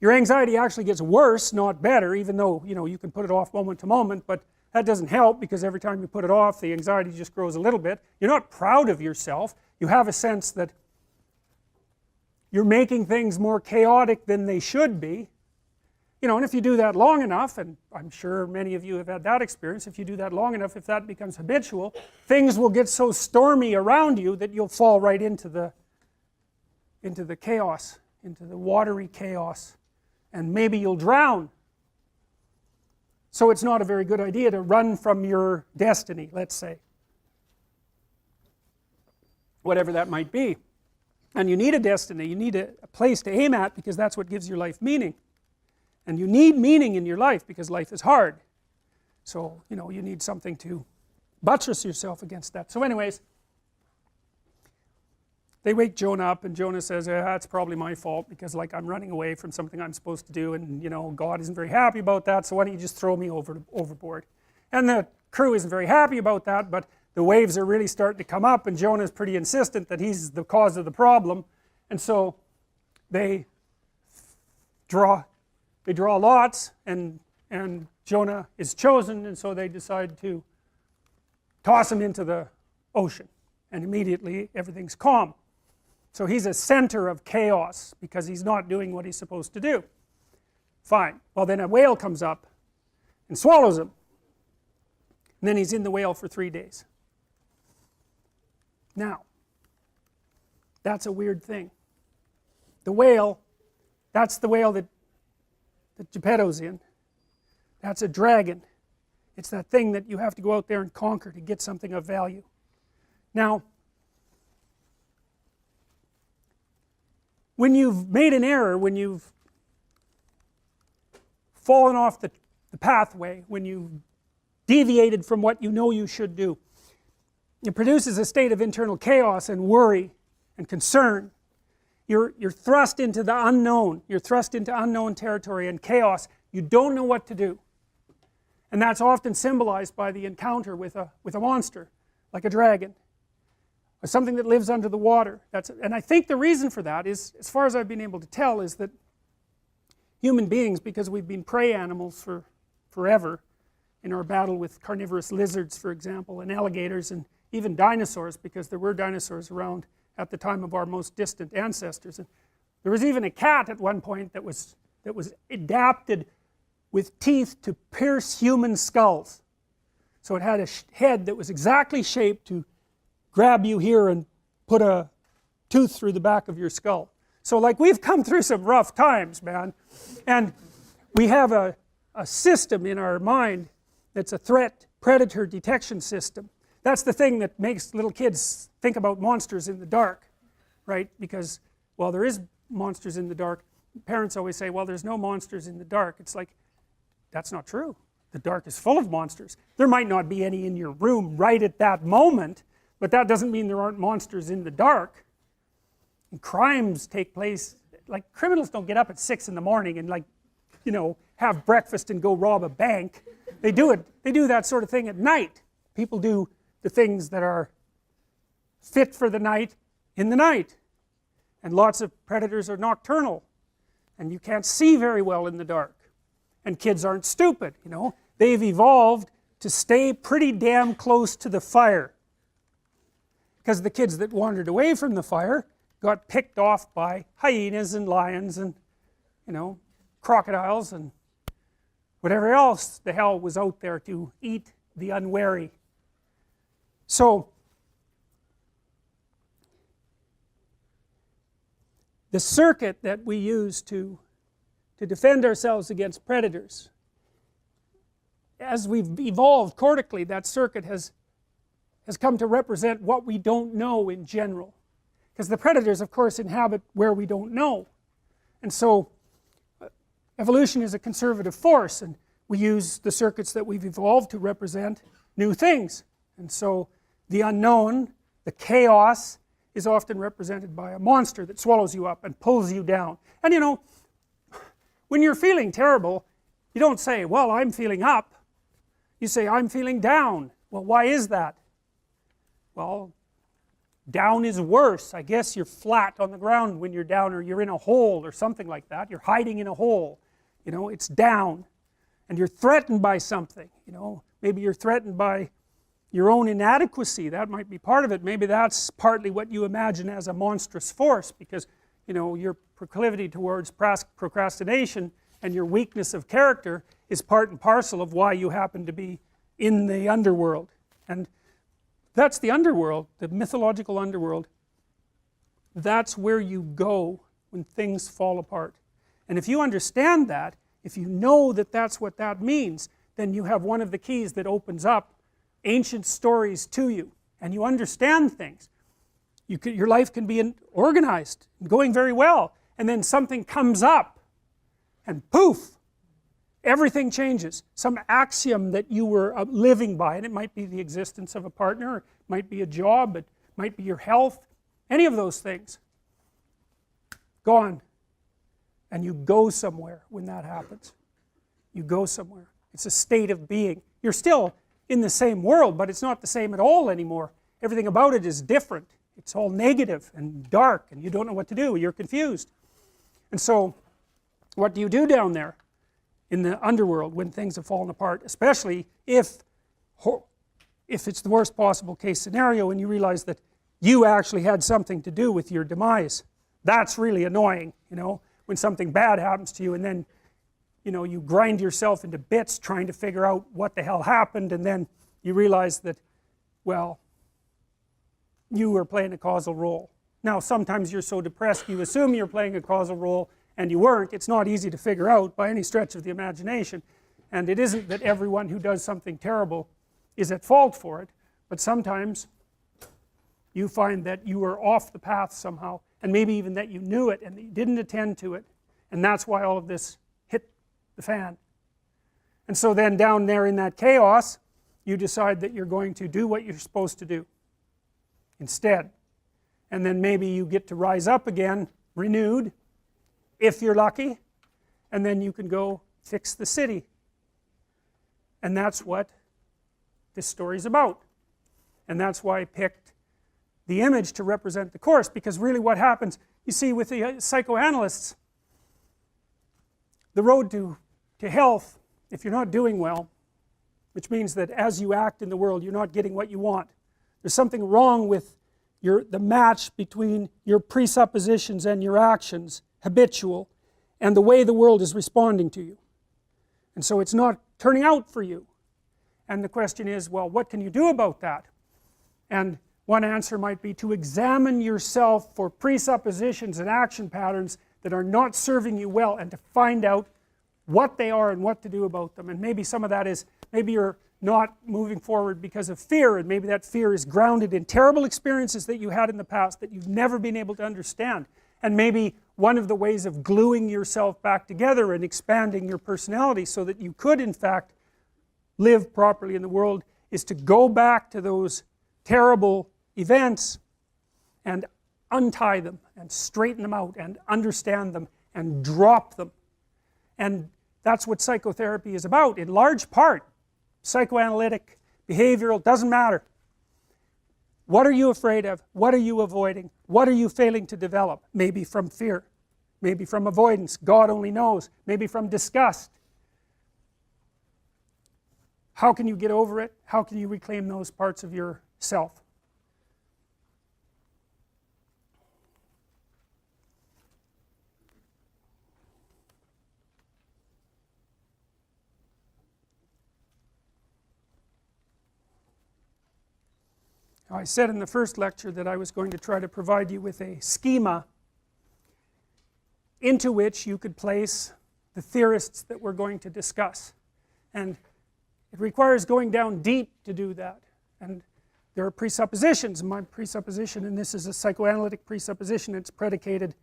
A: Your anxiety actually gets worse, not better, even though you can put it off moment to moment, but that doesn't help because every time you put it off, the anxiety just grows a little bit. You're not proud of yourself. You have a sense that you're making things more chaotic than they should be. And if you do that long enough, and I'm sure many of you have had that experience, if you do that long enough, if that becomes habitual, things will get so stormy around you that you'll fall right into the chaos, into the watery chaos, and maybe you'll drown. So it's not a very good idea to run from your destiny, let's say. Whatever that might be. And you need a destiny, you need a place to aim at because that's what gives your life meaning. And you need meaning in your life because life is hard. So, you need something to buttress yourself against that. So anyways, they wake Jonah up and Jonah says, it's probably my fault because I'm running away from something I'm supposed to do, and God isn't very happy about that, so why don't you just throw me overboard? And the crew isn't very happy about that, but the waves are really starting to come up, and Jonah's pretty insistent that he's the cause of the problem, and so they draw lots, and Jonah is chosen, and so they decide to toss him into the ocean, and immediately everything's calm. So he's a center of chaos because he's not doing what he's supposed to do. Fine. Well, then a whale comes up and swallows him, and then he's in the whale for 3 days. Now, that's a weird thing. The whale, that's the whale that Geppetto's in. That's a dragon. It's that thing that you have to go out there and conquer to get something of value. Now, when you've made an error, when you've fallen off the pathway, when you've deviated from what you know you should do, it produces a state of internal chaos and worry and concern. You're thrust into the unknown. You're thrust into unknown territory and chaos. You don't know what to do. And that's often symbolized by the encounter with a monster, like a dragon, or something that lives under the water. And I think the reason for that is, as far as I've been able to tell, is that human beings, because we've been prey animals for forever, in our battle with carnivorous lizards, for example, and alligators, and even dinosaurs, because there were dinosaurs around at the time of our most distant ancestors. And there was even a cat at one point that was adapted with teeth to pierce human skulls. So it had a head that was exactly shaped to grab you here and put a tooth through the back of your skull. So like, we've come through some rough times, man, and we have a system in our mind that's a threat predator detection system. That's the thing that makes little kids think about monsters in the dark, right? Because, well, there is monsters in the dark. Parents always say, well, there's no monsters in the dark. It's like, that's not true. The dark is full of monsters. There might not be any in your room right at that moment, but that doesn't mean there aren't monsters in the dark. And crimes take place, like, criminals don't get up at 6 in the morning and, like, you know, have breakfast and go rob a bank. They do that sort of thing at night. People do the things that are fit for the night in the night. And lots of predators are nocturnal, and you can't see very well in the dark. And kids aren't stupid, you know. They've evolved to stay pretty damn close to the fire, because the kids that wandered away from the fire got picked off by hyenas and lions and, you know, crocodiles and whatever else the hell was out there to eat the unwary. So the circuit that we use to defend ourselves against predators, as we've evolved cortically, that circuit has come to represent what we don't know in general. Because the predators, of course, inhabit where we don't know. And so evolution is a conservative force, and we use the circuits that we've evolved to represent new things. And so the unknown, the chaos, is often represented by a monster that swallows you up and pulls you down. And you know, when you're feeling terrible, you don't say, well, I'm feeling up. You say, I'm feeling down. Well, why is that? Well, down is worse. I guess you're flat on the ground when you're down, or you're in a hole or something like that. You're hiding in a hole. You know, it's down. And you're threatened by something. You know, maybe you're threatened by your own inadequacy. That might be part of it. Maybe that's partly what you imagine as a monstrous force, because, you know, your proclivity towards procrastination and your weakness of character is part and parcel of why you happen to be in the underworld. And that's the underworld, the mythological underworld. That's where you go when things fall apart. And if you understand that, if you know that that's what that means, then you have one of the keys that opens up ancient stories to you, and you understand things. Your life can be organized and going very well, and then something comes up, and poof, everything changes. Some axiom that you were living by, and it might be the existence of a partner, it might be a job, it might be your health, any of those things, gone. And you go somewhere when that happens. You go somewhere. It's a state of being. You're still in the same world, but it's not the same at all anymore. Everything about it is different. It's all negative and dark, and you don't know what to do. You're confused. And so, what do you do down there in the underworld when things have fallen apart, especially if it's the worst possible case scenario and you realize that you actually had something to do with your demise? That's really annoying, you know, when something bad happens to you, and then, you know, you grind yourself into bits trying to figure out what the hell happened, and then you realize that, well, you were playing a causal role. Now, sometimes you're so depressed you assume you're playing a causal role, and you weren't. It's not easy to figure out by any stretch of the imagination. And it isn't that everyone who does something terrible is at fault for it, but sometimes you find that you were off the path somehow, and maybe even that you knew it and that you didn't attend to it, and that's why all of this hit the fan. And so then down there in that chaos, you decide that you're going to do what you're supposed to do instead. And then maybe you get to rise up again, renewed, if you're lucky, and then you can go fix the city. And that's what this story's about. And that's why I picked the image to represent the course, because really what happens, you see, with the psychoanalysts, the road to health, if you're not doing well, which means that as you act in the world, you're not getting what you want. There's something wrong with the match between your presuppositions and your actions, habitual, and the way the world is responding to you. And so it's not turning out for you. And the question is, well, what can you do about that? And one answer might be to examine yourself for presuppositions and action patterns that are not serving you well, and to find out what they are and what to do about them. And maybe some of that is, maybe you're not moving forward because of fear, and maybe that fear is grounded in terrible experiences that you had in the past that you've never been able to understand. And maybe one of the ways of gluing yourself back together and expanding your personality so that you could in fact live properly in the world is to go back to those terrible events and untie them and straighten them out and understand them and drop them. And that's what psychotherapy is about in large part. Psychoanalytic, behavioral, doesn't matter. What are you afraid of? What are you avoiding? What are you failing to develop? Maybe from fear, maybe from avoidance, God only knows, maybe from disgust. How can you get over it? How can you reclaim those parts of yourself? I said in the first lecture that I was going to try to provide you with a schema into which you could place the theorists that we're going to discuss. And it requires going down deep to do that. And there are presuppositions. My presupposition, and this is a psychoanalytic presupposition, it's predicated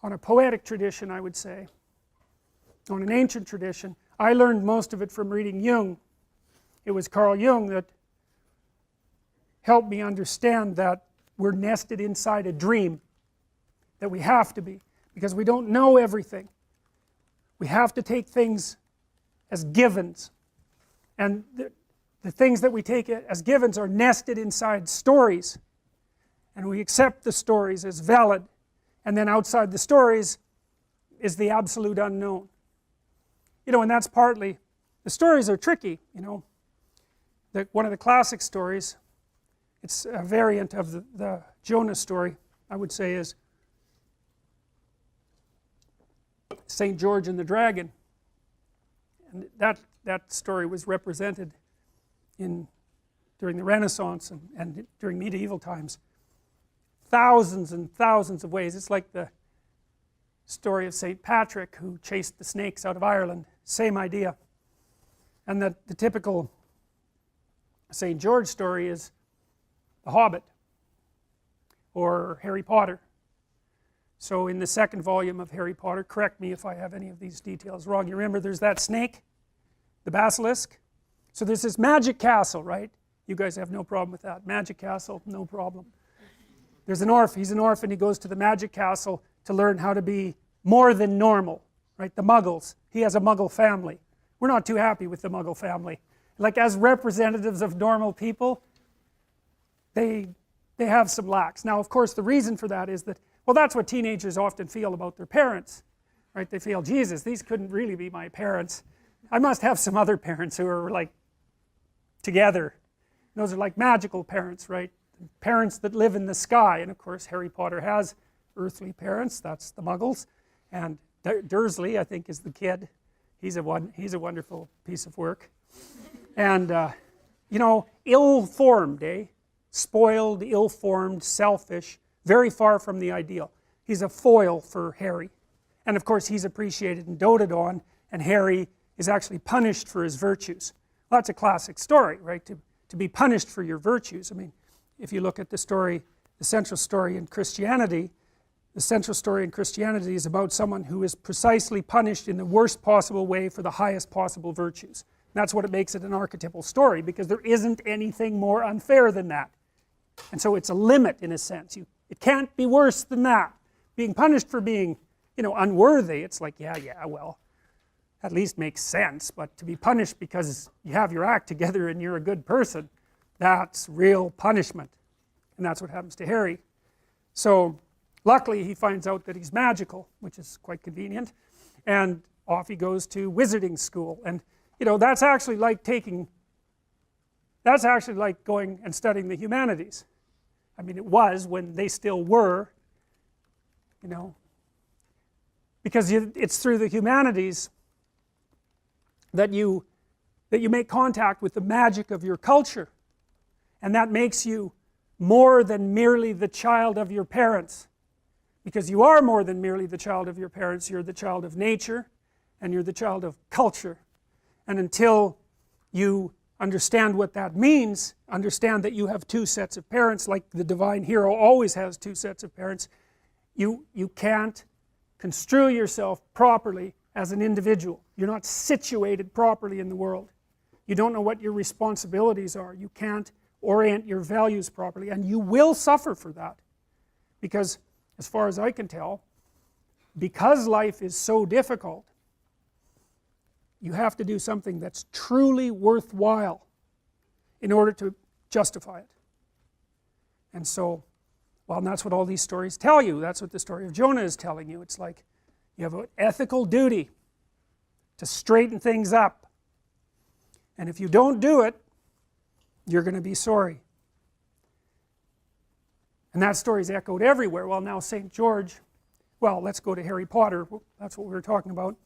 A: on a poetic tradition, I would say, on an ancient tradition. I learned most of it from reading Jung. It was Carl Jung that helped me understand that we're nested inside a dream, that we have to be, because we don't know everything. We have to take things as givens, and the things that we take as givens are nested inside stories, and we accept the stories as valid, and then outside the stories is the absolute unknown. You know, and that's partly, the stories are tricky, you know. One of the classic stories, it's a variant of the Jonah story, I would say, is St. George and the Dragon. And that story was represented during the Renaissance and during medieval times thousands and thousands of ways. It's like the story of St. Patrick who chased the snakes out of Ireland. Same idea. And the typical St. George story is The Hobbit or Harry Potter. So in the second volume of Harry Potter, correct me if I have any of these details wrong, you remember there's that snake, the basilisk. So there's this magic castle, right? You guys have no problem with that. Magic castle, no problem. There's an orphan, he's an orphan, he goes to the magic castle to learn how to be more than normal, right? The muggles, he has a muggle family. We're not too happy with the muggle family. Like, as representatives of normal people, they have some lacks. Now, of course, the reason for that is that, well, that's what teenagers often feel about their parents, right? They feel, Jesus, these couldn't really be my parents. I must have some other parents who are like together. Those are like magical parents, right? Parents that live in the sky. And of course, Harry Potter has earthly parents. That's the Muggles. And Dursley, I think, is the kid. He's a wonderful piece of work. And you know, ill-formed, eh? Spoiled, ill-formed, selfish, very far from the ideal. He's a foil for Harry. And of course, he's appreciated and doted on, and Harry is actually punished for his virtues. Well, that's a classic story, right? To be punished for your virtues. I mean, if you look at the story, the central story in Christianity, the central story in Christianity is about someone who is precisely punished in the worst possible way for the highest possible virtues. And that's what it makes it an archetypal story, because there isn't anything more unfair than that. And so it's a limit, in a sense. It can't be worse than that. Being punished for being, you know, unworthy, it's like, yeah, well, at least makes sense. But to be punished because you have your act together and you're a good person, that's real punishment. And that's what happens to Harry. So luckily he finds out that he's magical, which is quite convenient, and off he goes to wizarding school. And you know, that's actually like going and studying the humanities. I mean, it was when they still were, you know, because it's through the humanities that you make contact with the magic of your culture, and that makes you more than merely the child of your parents, because you are more than merely the child of your parents. You're the child of nature, and you're the child of culture. And until you understand what that means, understand that you have two sets of parents, like the divine hero always has two sets of parents, you can't construe yourself properly as an individual. You're not situated properly in the world. You don't know what your responsibilities are. You can't orient your values properly, and you will suffer for that, because as far as I can tell, because life is so difficult, you have to do something that's truly worthwhile in order to justify it. And so, well, and that's what all these stories tell you. That's what the story of Jonah is telling you. It's like you have an ethical duty to straighten things up, and if you don't do it, you're going to be sorry. And that story is echoed everywhere. Well, now St. George, well, let's go to Harry Potter. That's what we were talking about.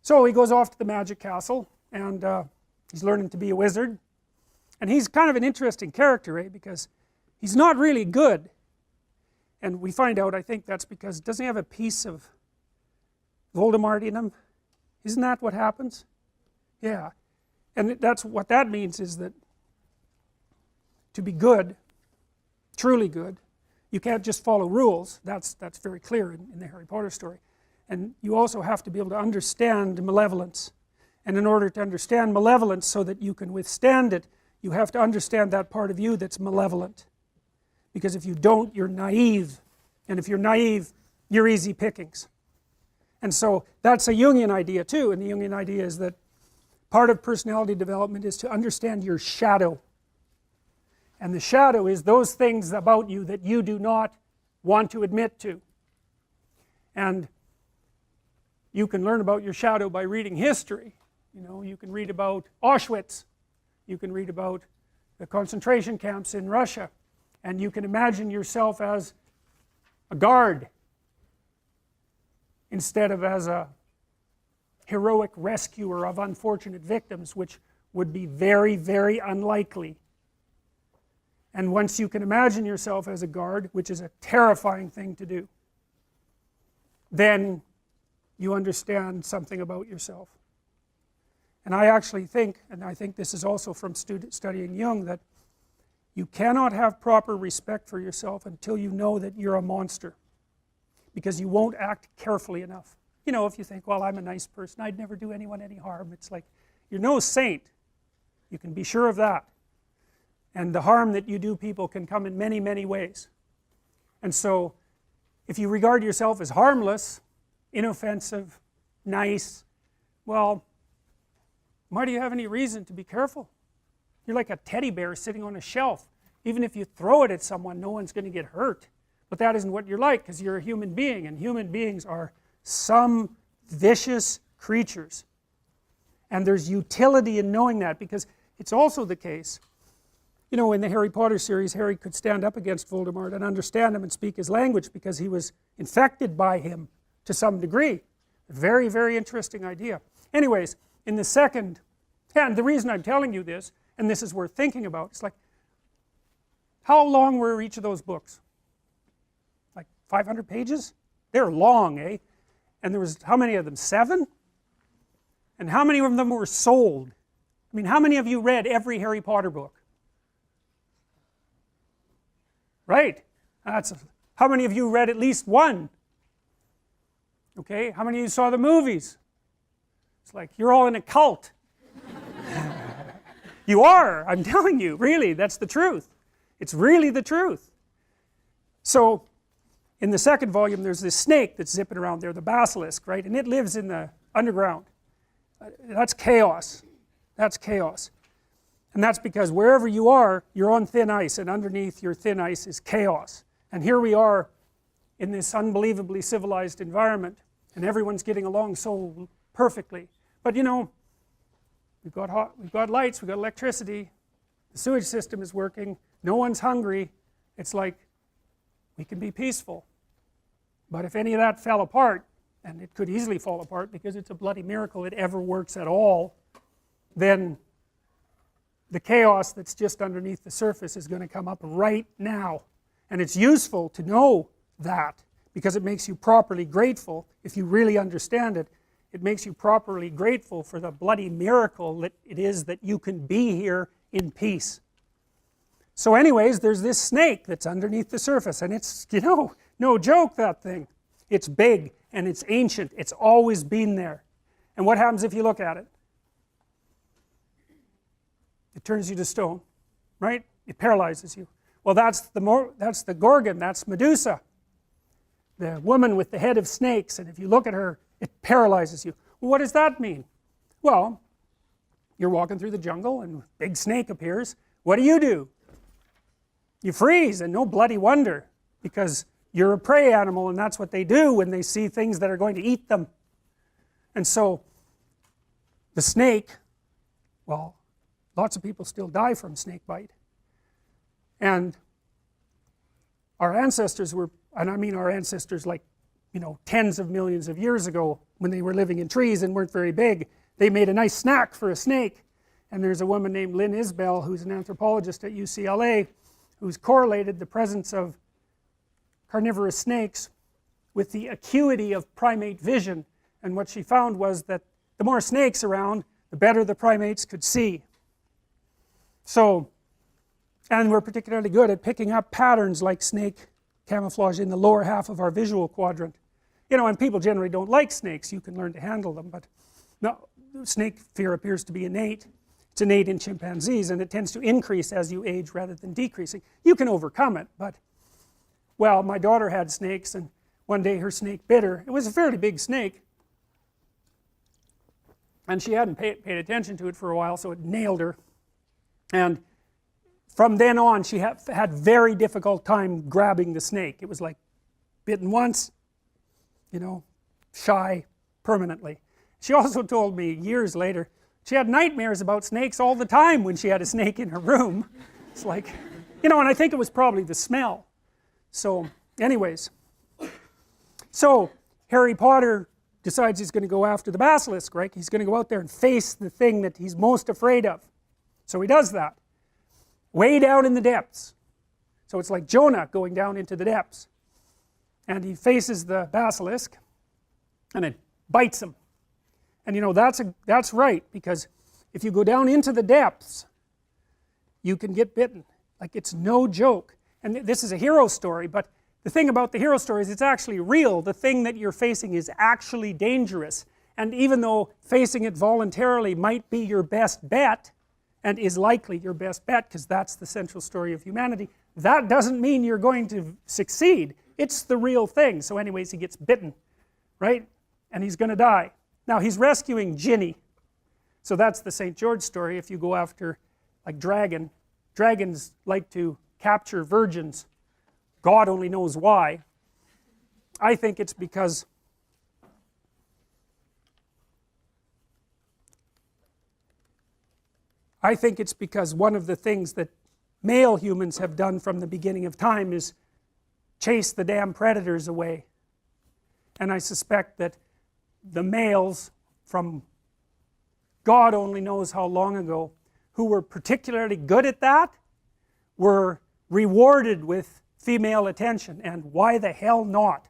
A: So he goes off to the magic castle, and he's learning to be a wizard. And he's kind of an interesting character, because he's not really good. And we find out, I think that's because, doesn't he have a piece of Voldemort in him? Isn't that what happens? Yeah. And that's what that means, is that to be good, truly good, you can't just follow rules. That's very clear in the Harry Potter story. And you also have to be able to understand malevolence. And in order to understand malevolence so that you can withstand it, you have to understand that part of you that's malevolent. Because if you don't, you're naive. And if you're naive, you're easy pickings. And so that's a Jungian idea too. And the Jungian idea is that part of personality development is to understand your shadow. And the shadow is those things about you that you do not want to admit to. And you can learn about your shadow by reading history. You know, you can read about Auschwitz. You can read about the concentration camps in Russia. And you can imagine yourself as a guard instead of as a heroic rescuer of unfortunate victims, which would be very, very unlikely. And once you can imagine yourself as a guard, which is a terrifying thing to do, then you understand something about yourself. And I actually think, and I think this is also from studying Jung, that you cannot have proper respect for yourself until you know that you're a monster, because you won't act carefully enough. You know, if you think, well, I'm a nice person, I'd never do anyone any harm, it's like, you're no saint. You can be sure of that. And the harm that you do people can come in many, many ways. And so, if you regard yourself as harmless, inoffensive, nice, well, why do you have any reason to be careful? You're like a teddy bear sitting on a shelf. Even if you throw it at someone, no one's going to get hurt. But that isn't what you're like, because you're a human being, and human beings are some vicious creatures. And there's utility in knowing that, because it's also the case, you know, in the Harry Potter series, Harry could stand up against Voldemort and understand him and speak his language because he was infected by him to some degree. Very, very interesting idea. Anyways, in the second, and the reason I'm telling you this, and this is worth thinking about, it's like, how long were each of those books? Like 500 pages? They're long, eh? And there was, how many of them? 7? And how many of them were sold? I mean, how many of you read every Harry Potter book? Right. How many of you read at least one? Okay, how many of you saw the movies? It's like, you're all in a cult. You are, I'm telling you, really, that's the truth. It's really the truth. So, in the second volume, there's this snake that's zipping around there, the basilisk, right? And it lives in the underground. That's chaos. That's chaos. And that's because wherever you are, you're on thin ice, and underneath your thin ice is chaos. And here we are in this unbelievably civilized environment, and everyone's getting along so perfectly. But you know, we've got lights, we've got electricity, the sewage system is working, no one's hungry, it's like we can be peaceful. But if any of that fell apart, and it could easily fall apart because it's a bloody miracle it ever works at all, then the chaos that's just underneath the surface is going to come up right now. And it's useful to know that because it makes you properly grateful. If you really understand it, it makes you properly grateful for the bloody miracle that it is that you can be here in peace. So anyways, there's this snake that's underneath the surface, and it's, you know, no joke, that thing. It's big and it's ancient. It's always been there. And what happens if you look at it? It turns you to stone, right? It paralyzes you. Well, that's the Gorgon, that's Medusa, the woman with the head of snakes, and if you look at her, it paralyzes you. Well, what does that mean? Well, you're walking through the jungle and a big snake appears. What do? You freeze, and no bloody wonder, because you're a prey animal, and that's what they do when they see things that are going to eat them. And so the snake, well, lots of people still die from snake bite. And our ancestors were, and I mean our ancestors like, you know, tens of millions of years ago, when they were living in trees and weren't very big, they made a nice snack for a snake. And there's a woman named Lynn Isbell, who's an anthropologist at UCLA, who's correlated the presence of carnivorous snakes with the acuity of primate vision. And what she found was that the more snakes around, the better the primates could see. So, and we're particularly good at picking up patterns like snake camouflage in the lower half of our visual quadrant. You know, and people generally don't like snakes. You can learn to handle them, but no, snake fear appears to be innate. It's innate in chimpanzees, and it tends to increase as you age rather than decreasing. You can overcome it, but, well, my daughter had snakes, and one day her snake bit her. It was a fairly big snake, and she hadn't paid attention to it for a while, so it nailed her. And from then on, she had very difficult time grabbing the snake. It was like bitten once, you know, shy permanently. She also told me years later, she had nightmares about snakes all the time when she had a snake in her room. It's like, you know, and I think it was probably the smell. So, anyways. So, Harry Potter decides he's going to go after the basilisk, right? He's going to go out there and face the thing that he's most afraid of. So he does that. Way down in the depths. So it's like Jonah going down into the depths. And he faces the basilisk, and it bites him. And you know, that's right, because if you go down into the depths, you can get bitten. Like, it's no joke. And this is a hero story, but the thing about the hero story is it's actually real. The thing that you're facing is actually dangerous. And even though facing it voluntarily might be your best bet, and is likely your best bet, because that's the central story of humanity, that doesn't mean you're going to succeed. It's the real thing. So anyways, he gets bitten, right? And he's going to die. Now, he's rescuing Ginny. So that's the St. George story. If you go after, like, dragons like to capture virgins. God only knows why. I think it's because one of the things that male humans have done from the beginning of time is chase the damn predators away. And I suspect that the males from God only knows how long ago, who were particularly good at that, were rewarded with female attention, and why the hell not?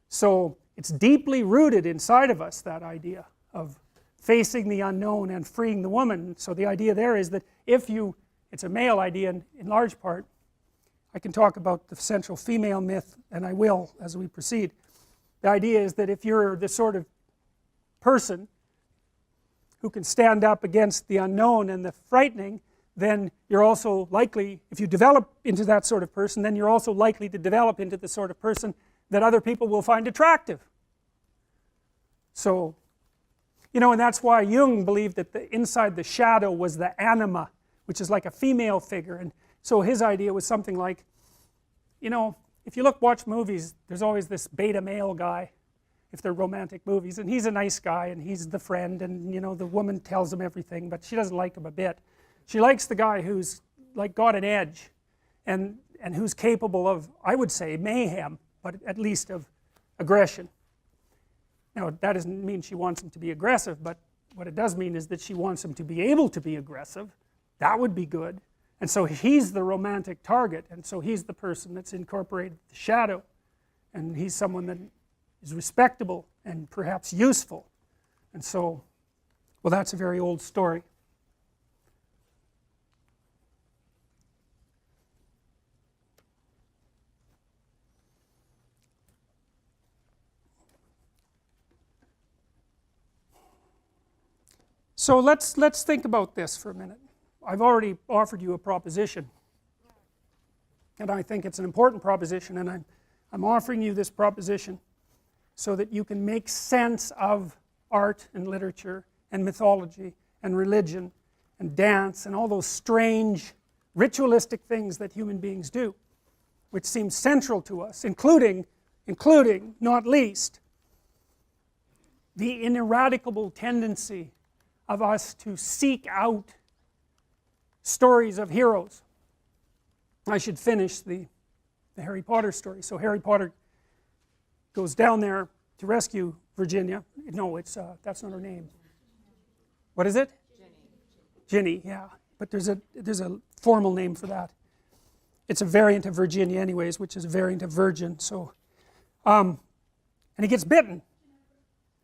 A: So it's deeply rooted inside of us, that idea of facing the unknown and freeing the woman. So the idea there is that if you, it's a male idea in large part. I can talk about the central female myth, and I will as we proceed. The idea is that if you're the sort of person who can stand up against the unknown and the frightening, then you're also likely, if you develop into that sort of person, then you're also likely to develop into the sort of person that other people will find attractive. So, you know, and that's why Jung believed that inside the shadow was the anima, which is like a female figure. And so his idea was something like, you know, if you watch movies, there's always this beta male guy, if they're romantic movies, and he's a nice guy and he's the friend, and you know, the woman tells him everything, but she doesn't like him a bit. She likes the guy who's like got an edge and who's capable of, I would say, mayhem, but at least of aggression. Now that doesn't mean she wants him to be aggressive, but what it does mean is that she wants him to be able to be aggressive. That would be good. And so he's the romantic target, and so he's the person that's incorporated the shadow, and he's someone that is respectable and perhaps useful. And so, well, that's a very old story. So let's think about this for a minute. I've already offered you a proposition, and I think it's an important proposition, and I'm offering you this proposition so that you can make sense of art and literature and mythology and religion and dance and all those strange ritualistic things that human beings do, which seem central to us, including, not least, the ineradicable tendency of us to seek out stories of heroes. I should finish the Harry Potter story. So Harry Potter goes down there to rescue Virginia. No, it's that's not her name. What is it? Ginny, yeah. But there's a formal name for that. It's a variant of Virginia anyways, which is a variant of virgin. So, and he gets bitten.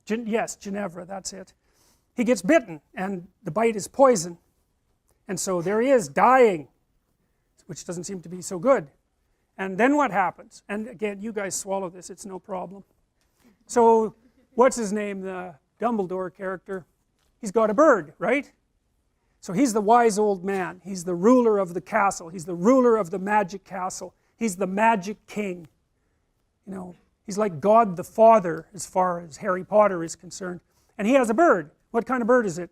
A: Yes, Ginevra, that's it. He gets bitten, and the bite is poison. And so there he is, dying, which doesn't seem to be so good. And then what happens? And again, you guys swallow this, it's no problem. So, what's his name, the Dumbledore character? He's got a bird, right? So he's the wise old man. He's the ruler of the castle. He's the ruler of the magic castle. He's the magic king. You know, he's like God the Father as far as Harry Potter is concerned. And he has a bird. What kind of bird is it?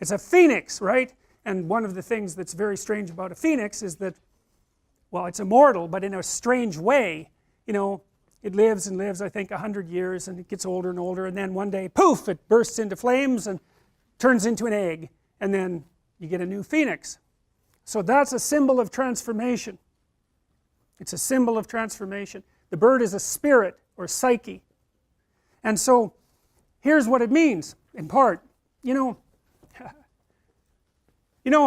A: It's a phoenix, right? And one of the things that's very strange about a phoenix is that, well, it's immortal, but in a strange way. You know, it lives and lives, I think, 100 years, and it gets older and older, and then one day, poof, it bursts into flames and turns into an egg, and then you get a new phoenix. So that's a symbol of transformation. It's a symbol of transformation. The bird is a spirit or psyche. And so here's what it means, in part. You know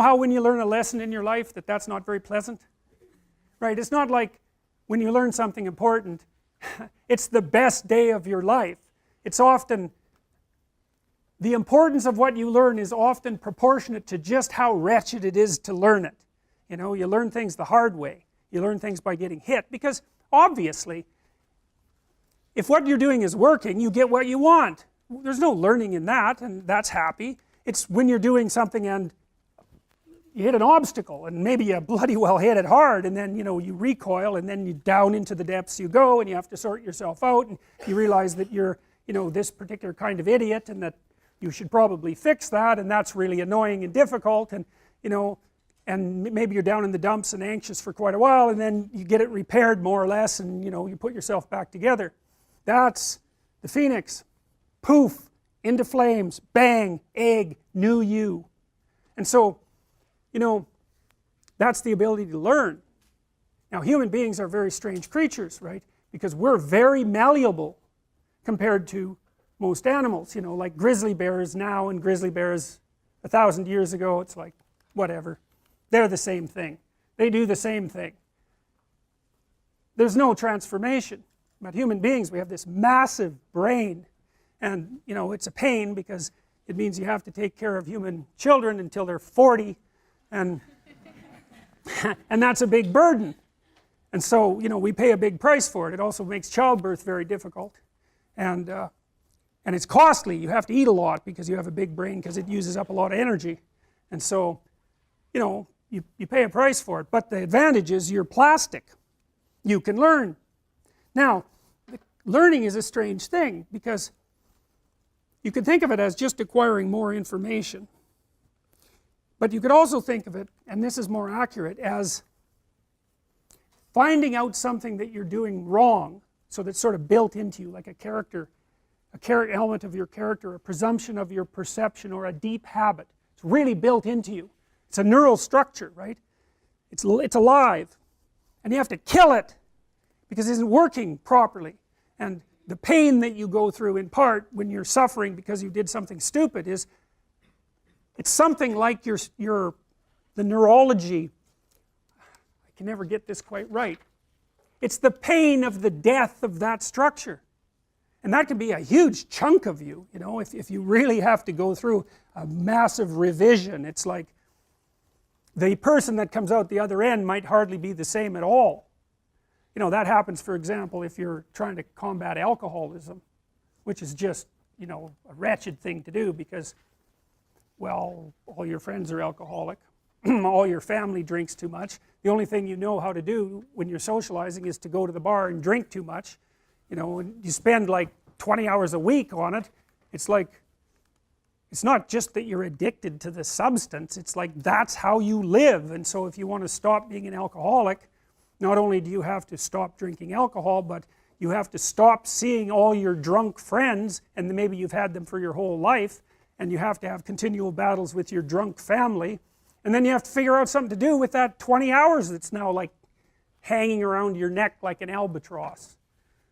A: how when you learn a lesson in your life that's not very pleasant? Right? It's not like when you learn something important, it's the best day of your life. It's often, the importance of what you learn is often proportionate to just how wretched it is to learn it. You know, you learn things the hard way. You learn things by getting hit, because obviously, if what you're doing is working, you get what you want. There's no learning in that, and that's happy. It's when you're doing something and you hit an obstacle, and maybe you bloody well hit it hard, and then, you know, you recoil, and then you down into the depths you go, and you have to sort yourself out, and you realize that you're, you know, this particular kind of idiot, and that you should probably fix that, and that's really annoying and difficult, and, you know, and maybe you're down in the dumps and anxious for quite a while, and then you get it repaired more or less, and, you know, you put yourself back together. That's the phoenix. Poof, into flames, bang, egg, new you. And so, you know, that's the ability to learn. Now, human beings are very strange creatures, right? Because we're very malleable compared to most animals, you know, like grizzly bears now and grizzly bears 1,000 years ago. It's like, whatever. They're the same thing. They do the same thing. There's no transformation. But human beings, we have this massive brain. And, you know, it's a pain because it means you have to take care of human children until they're 40. And, and that's a big burden. And so, you know, we pay a big price for it. It also makes childbirth very difficult. And it's costly. You have to eat a lot because you have a big brain, because it uses up a lot of energy. And so, you know, you pay a price for it. But the advantage is you're plastic. You can learn. Now, learning is a strange thing, because you could think of it as just acquiring more information. But you could also think of it, and this is more accurate, as finding out something that you're doing wrong So that's sort of built into you, like a character element of your character, a presumption of your perception, or a deep habit. It's really built into you. It's a neural structure, right? It's alive. And you have to kill it because it isn't working properly. And the pain that you go through in part when you're suffering because you did something stupid is, it's something like the neurology, I can never get this quite right. It's the pain of the death of that structure. And that can be a huge chunk of you, you know, if you really have to go through a massive revision. It's like the person that comes out the other end might hardly be the same at all. You know, that happens, for example, if you're trying to combat alcoholism, which is just, you know, a wretched thing to do because, well, all your friends are alcoholic, all your family drinks too much. The only thing you know how to do when you're socializing is to go to the bar and drink too much. You know, and you spend like 20 hours a week on it. It's like, it's not just that you're addicted to the substance, it's like that's how you live. And so if you want to stop being an alcoholic, not only do you have to stop drinking alcohol, but you have to stop seeing all your drunk friends, and maybe you've had them for your whole life, and you have to have continual battles with your drunk family, and then you have to figure out something to do with that 20 hours that's now like hanging around your neck like an albatross.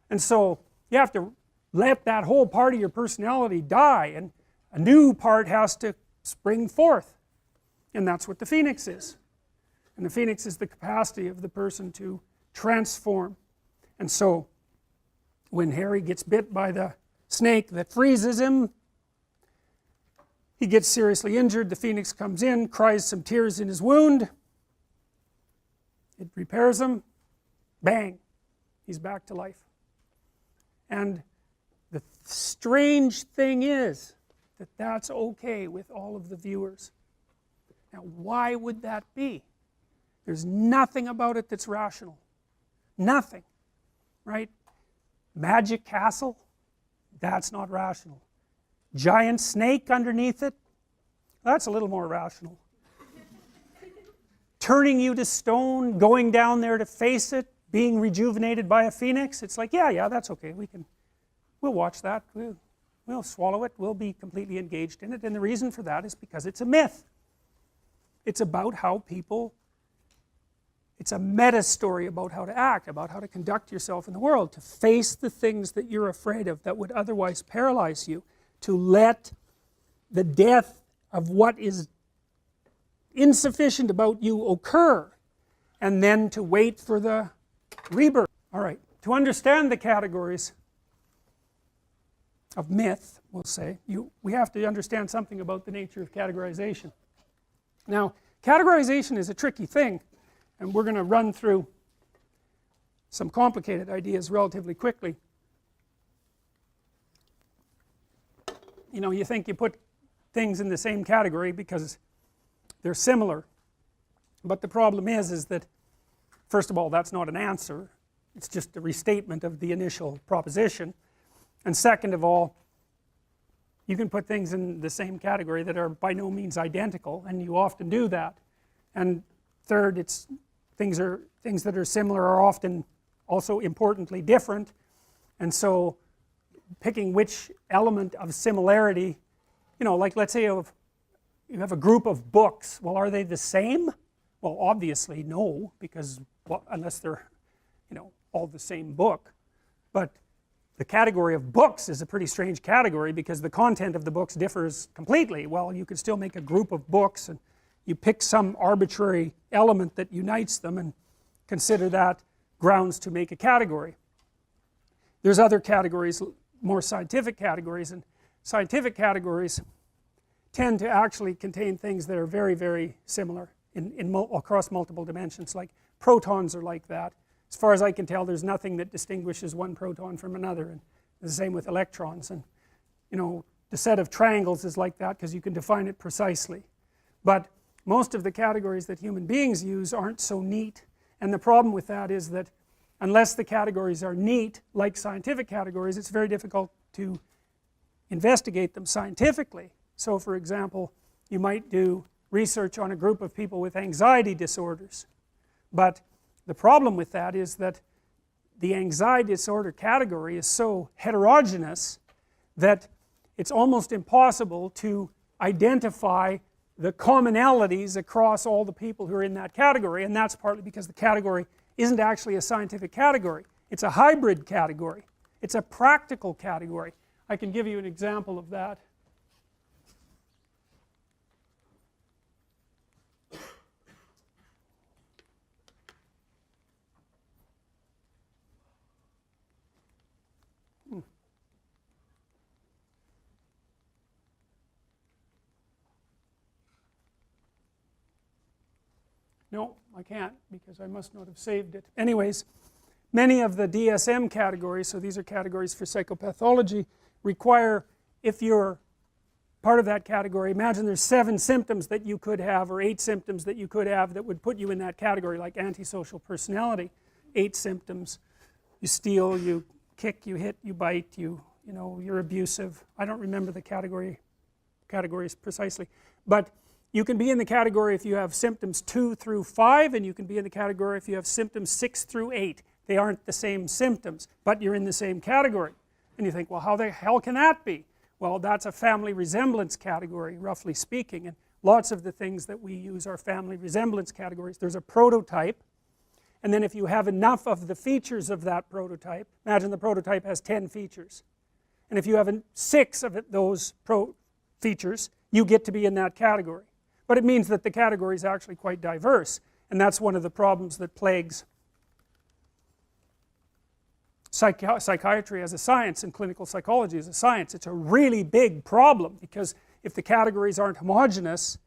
A: And so you have to let that whole part of your personality die, and a new part has to spring forth. And that's what the phoenix is. And the phoenix is the capacity of the person to transform. And so when Harry gets bit by the snake that freezes him, he gets seriously injured. The phoenix comes in, cries some tears in his wound. It repairs him. Bang! He's back to life. And the strange thing is that that's okay with all of the viewers. Now, why would that be? There's nothing about it that's rational. Nothing. Right? Magic castle? That's not rational. Giant snake underneath it? That's a little more rational. Turning you to stone, going down there to face it, being rejuvenated by a phoenix, it's like, yeah, that's okay, we'll watch that, we'll swallow it, we'll be completely engaged in it. And the reason for that is because it's a myth. It's about how people, it's a meta story about how to act, about how to conduct yourself in the world, to face the things that you're afraid of that would otherwise paralyze you, to let the death of what is insufficient about you occur, and then to wait for the rebirth. All right, to understand the categories of myth, we'll say, we have to understand something about the nature of categorization. Now, categorization is a tricky thing, and we're going to run through some complicated ideas relatively quickly. You know, you think you put things in the same category because they're similar, but the problem is that, first of all, that's not an answer, it's just a restatement of the initial proposition. And second of all, you can put things in the same category that are by no means identical, and you often do that. And third, it's things that are similar are often also importantly different, and so picking which element of similarity, you know, like let's say you have a group of books, well, are they the same? Well, obviously no, because, well, unless they're, you know, all the same book. But the category of books is a pretty strange category because the content of the books differs completely. Well, you could still make a group of books and you pick some arbitrary element that unites them and consider that grounds to make a category. There's other categories, more scientific categories, and scientific categories tend to actually contain things that are very, very similar across multiple dimensions. Like protons are like that. As far as I can tell, there's nothing that distinguishes one proton from another, and the same with electrons. And you know, the set of triangles is like that because you can define it precisely. But most of the categories that human beings use aren't so neat, and the problem with that is that unless the categories are neat, like scientific categories, it's very difficult to investigate them scientifically. So for example, you might do research on a group of people with anxiety disorders, but the problem with that is that the anxiety disorder category is so heterogeneous that it's almost impossible to identify the commonalities across all the people who are in that category, and that's partly because the category isn't actually a scientific category. It's a hybrid category. It's a practical category. I can give you an example of that. No, I can't because I must not have saved it. Anyways, many of the DSM categories, so these are categories for psychopathology, require, if you're part of that category, imagine there's 7 symptoms that you could have, or 8 symptoms that you could have that would put you in that category, like antisocial personality. 8 symptoms. You steal, you kick, you hit, you bite, you're abusive. I don't remember the categories precisely. But you can be in the category if you have symptoms 2 through 5, and you can be in the category if you have symptoms 6 through 8. They aren't the same symptoms, but you're in the same category. And you think, well, how the hell can that be? Well, that's a family resemblance category, roughly speaking, and lots of the things that we use are family resemblance categories. There's a prototype, and then if you have enough of the features of that prototype, imagine the prototype has 10 features, and if you have 6 of those features, you get to be in that category. But it means that the category is actually quite diverse, and that's one of the problems that plagues psychiatry as a science and clinical psychology as a science. It's a really big problem, because if the categories aren't homogeneous,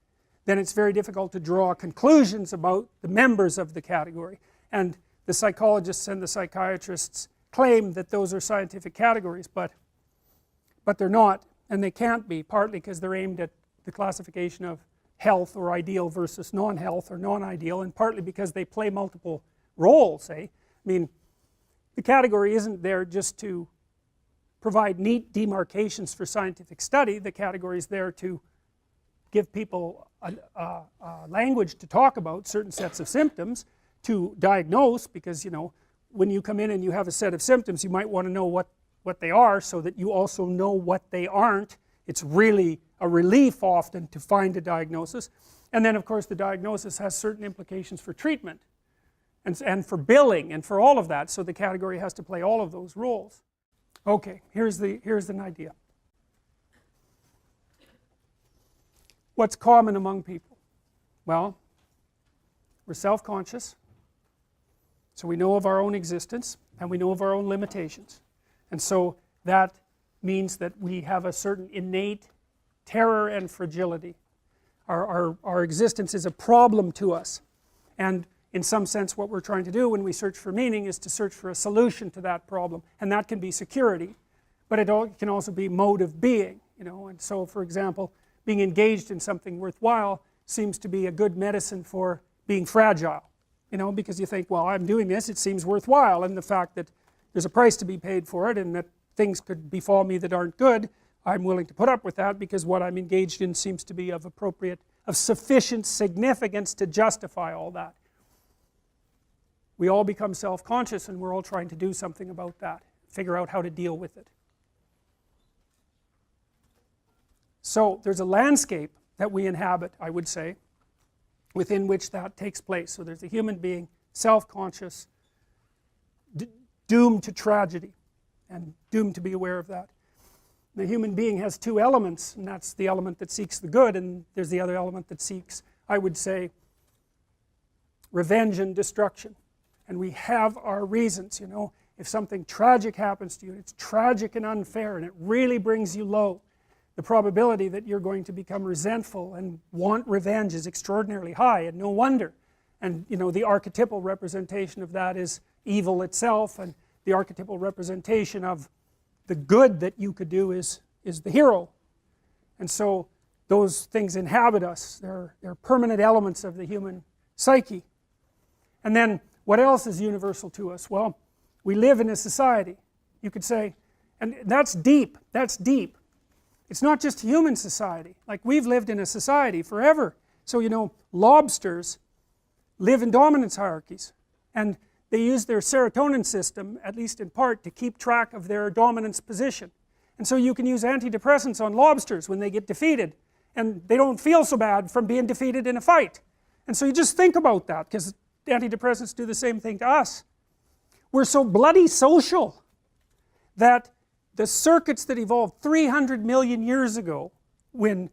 A: then it's very difficult to draw conclusions about the members of the category. And the psychologists and the psychiatrists claim that those are scientific categories, but they're not, and they can't be, partly because they're aimed at the classification of health or ideal versus non-health or non-ideal, and partly because they play multiple roles, I mean, the category isn't there just to provide neat demarcations for scientific study. The category is there to give people a language to talk about certain sets of symptoms, to diagnose, because when you come in and you have a set of symptoms, you might want to know what they are, so that you also know what they aren't. It's really a relief often to find a diagnosis. And then of course the diagnosis has certain implications for treatment and for billing and for all of that, so the category has to play all of those roles. Okay, here's an idea. What's common among people? Well, we're self-conscious, so we know of our own existence and we know of our own limitations, and so that means that we have a certain innate terror and fragility. Our existence is a problem to us, and in some sense what we're trying to do when we search for meaning is to search for a solution to that problem, and that can be security, but it can also be mode of being, and so for example, being engaged in something worthwhile seems to be a good medicine for being fragile, because you think, well, I'm doing this, it seems worthwhile, and the fact that there's a price to be paid for it and that things could befall me that aren't good, I'm willing to put up with that because what I'm engaged in seems to be of sufficient significance to justify all that. We all become self-conscious, and we're all trying to do something about that, figure out how to deal with it. So there's a landscape that we inhabit, I would say, within which that takes place. So there's a human being, self-conscious, doomed to tragedy, and doomed to be aware of that. The human being has 2 elements, and that's the element that seeks the good, and there's the other element that seeks, I would say, revenge and destruction. And we have our reasons, if something tragic happens to you, it's tragic and unfair, and it really brings you low, the probability that you're going to become resentful and want revenge is extraordinarily high, and no wonder. And the archetypal representation of that is evil itself, and the archetypal representation of the good that you could do is the hero. And so those things inhabit us. They're permanent elements of the human psyche. And then what else is universal to us? Well, we live in a society, you could say, and that's deep, It's not just human society. Like, we've lived in a society forever. So lobsters live in dominance hierarchies, and they use their serotonin system, at least in part, to keep track of their dominance position. And so you can use antidepressants on lobsters when they get defeated, and they don't feel so bad from being defeated in a fight. And so you just think about that, because antidepressants do the same thing to us. We're so bloody social that the circuits that evolved 300 million years ago, when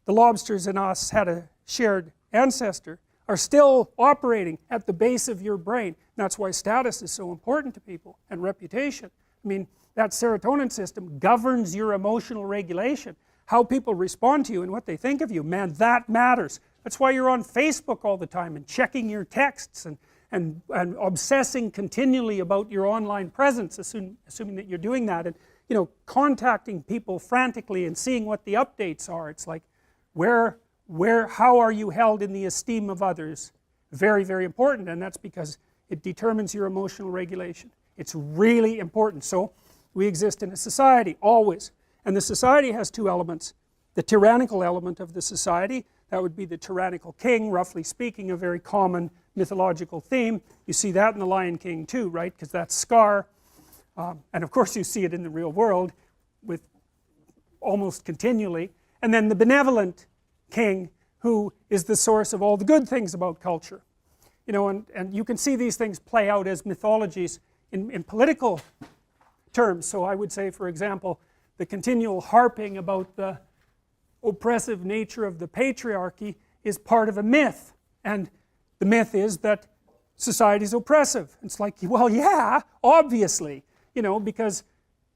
A: the lobsters and us had a shared ancestor, are still operating at the base of your brain. And that's why status is so important to people, and reputation. I mean, that serotonin system governs your emotional regulation. How people respond to you and what they think of you, man, that matters. That's why you're on Facebook all the time and checking your texts and obsessing continually about your online presence, assuming that you're doing that, and contacting people frantically and seeing what the updates are. It's like, how are you held in the esteem of others? Very, very important, and that's because it determines your emotional regulation. It's really important. So we exist in a society, always. And the society has two elements. The tyrannical element of the society, that would be the tyrannical king, roughly speaking, a very common mythological theme. You see that in the Lion King too, right? Because that's Scar. And of course you see it in the real world with almost continually. And then the benevolent king, who is the source of all the good things about culture. And you can see these things play out as mythologies in political terms. So I would say, for example, the continual harping about the oppressive nature of the patriarchy is part of a myth. And the myth is that society is oppressive. It's like, well, yeah, obviously, because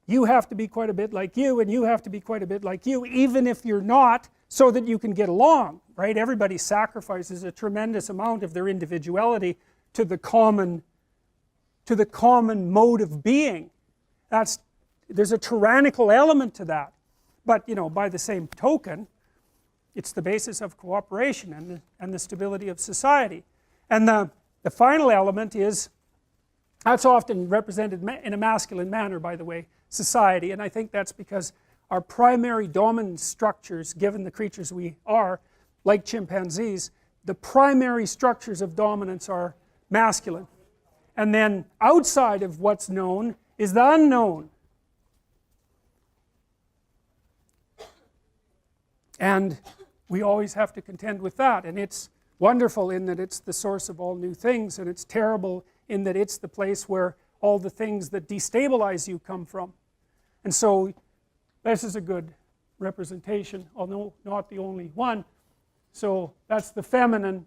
A: you have to be quite a bit like you, and you have to be quite a bit like you, even if you're not, so that you can get along, right? Everybody sacrifices a tremendous amount of their individuality to the common mode of being. There's a tyrannical element to that. But, by the same token, it's the basis of cooperation and the stability of society. And the final element is, that's often represented in a masculine manner, by the way, society. And I think that's because our primary dominant structures, given the creatures we are, like chimpanzees, the primary structures of dominance are masculine. And then outside of what's known is the unknown. And we always have to contend with that. And it's wonderful in that it's the source of all new things, and it's terrible in that it's the place where all the things that destabilize you come from. And so this is a good representation, although not the only one. So that's the feminine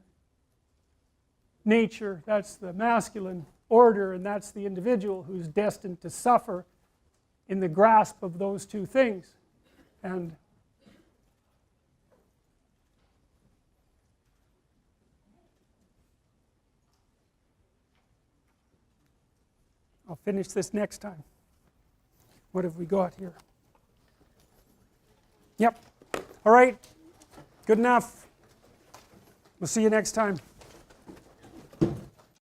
A: nature, that's the masculine order, and that's the individual who's destined to suffer in the grasp of those two things. And I'll finish this next time. What have we got here? Yep. All right. Good enough. We'll see you next time.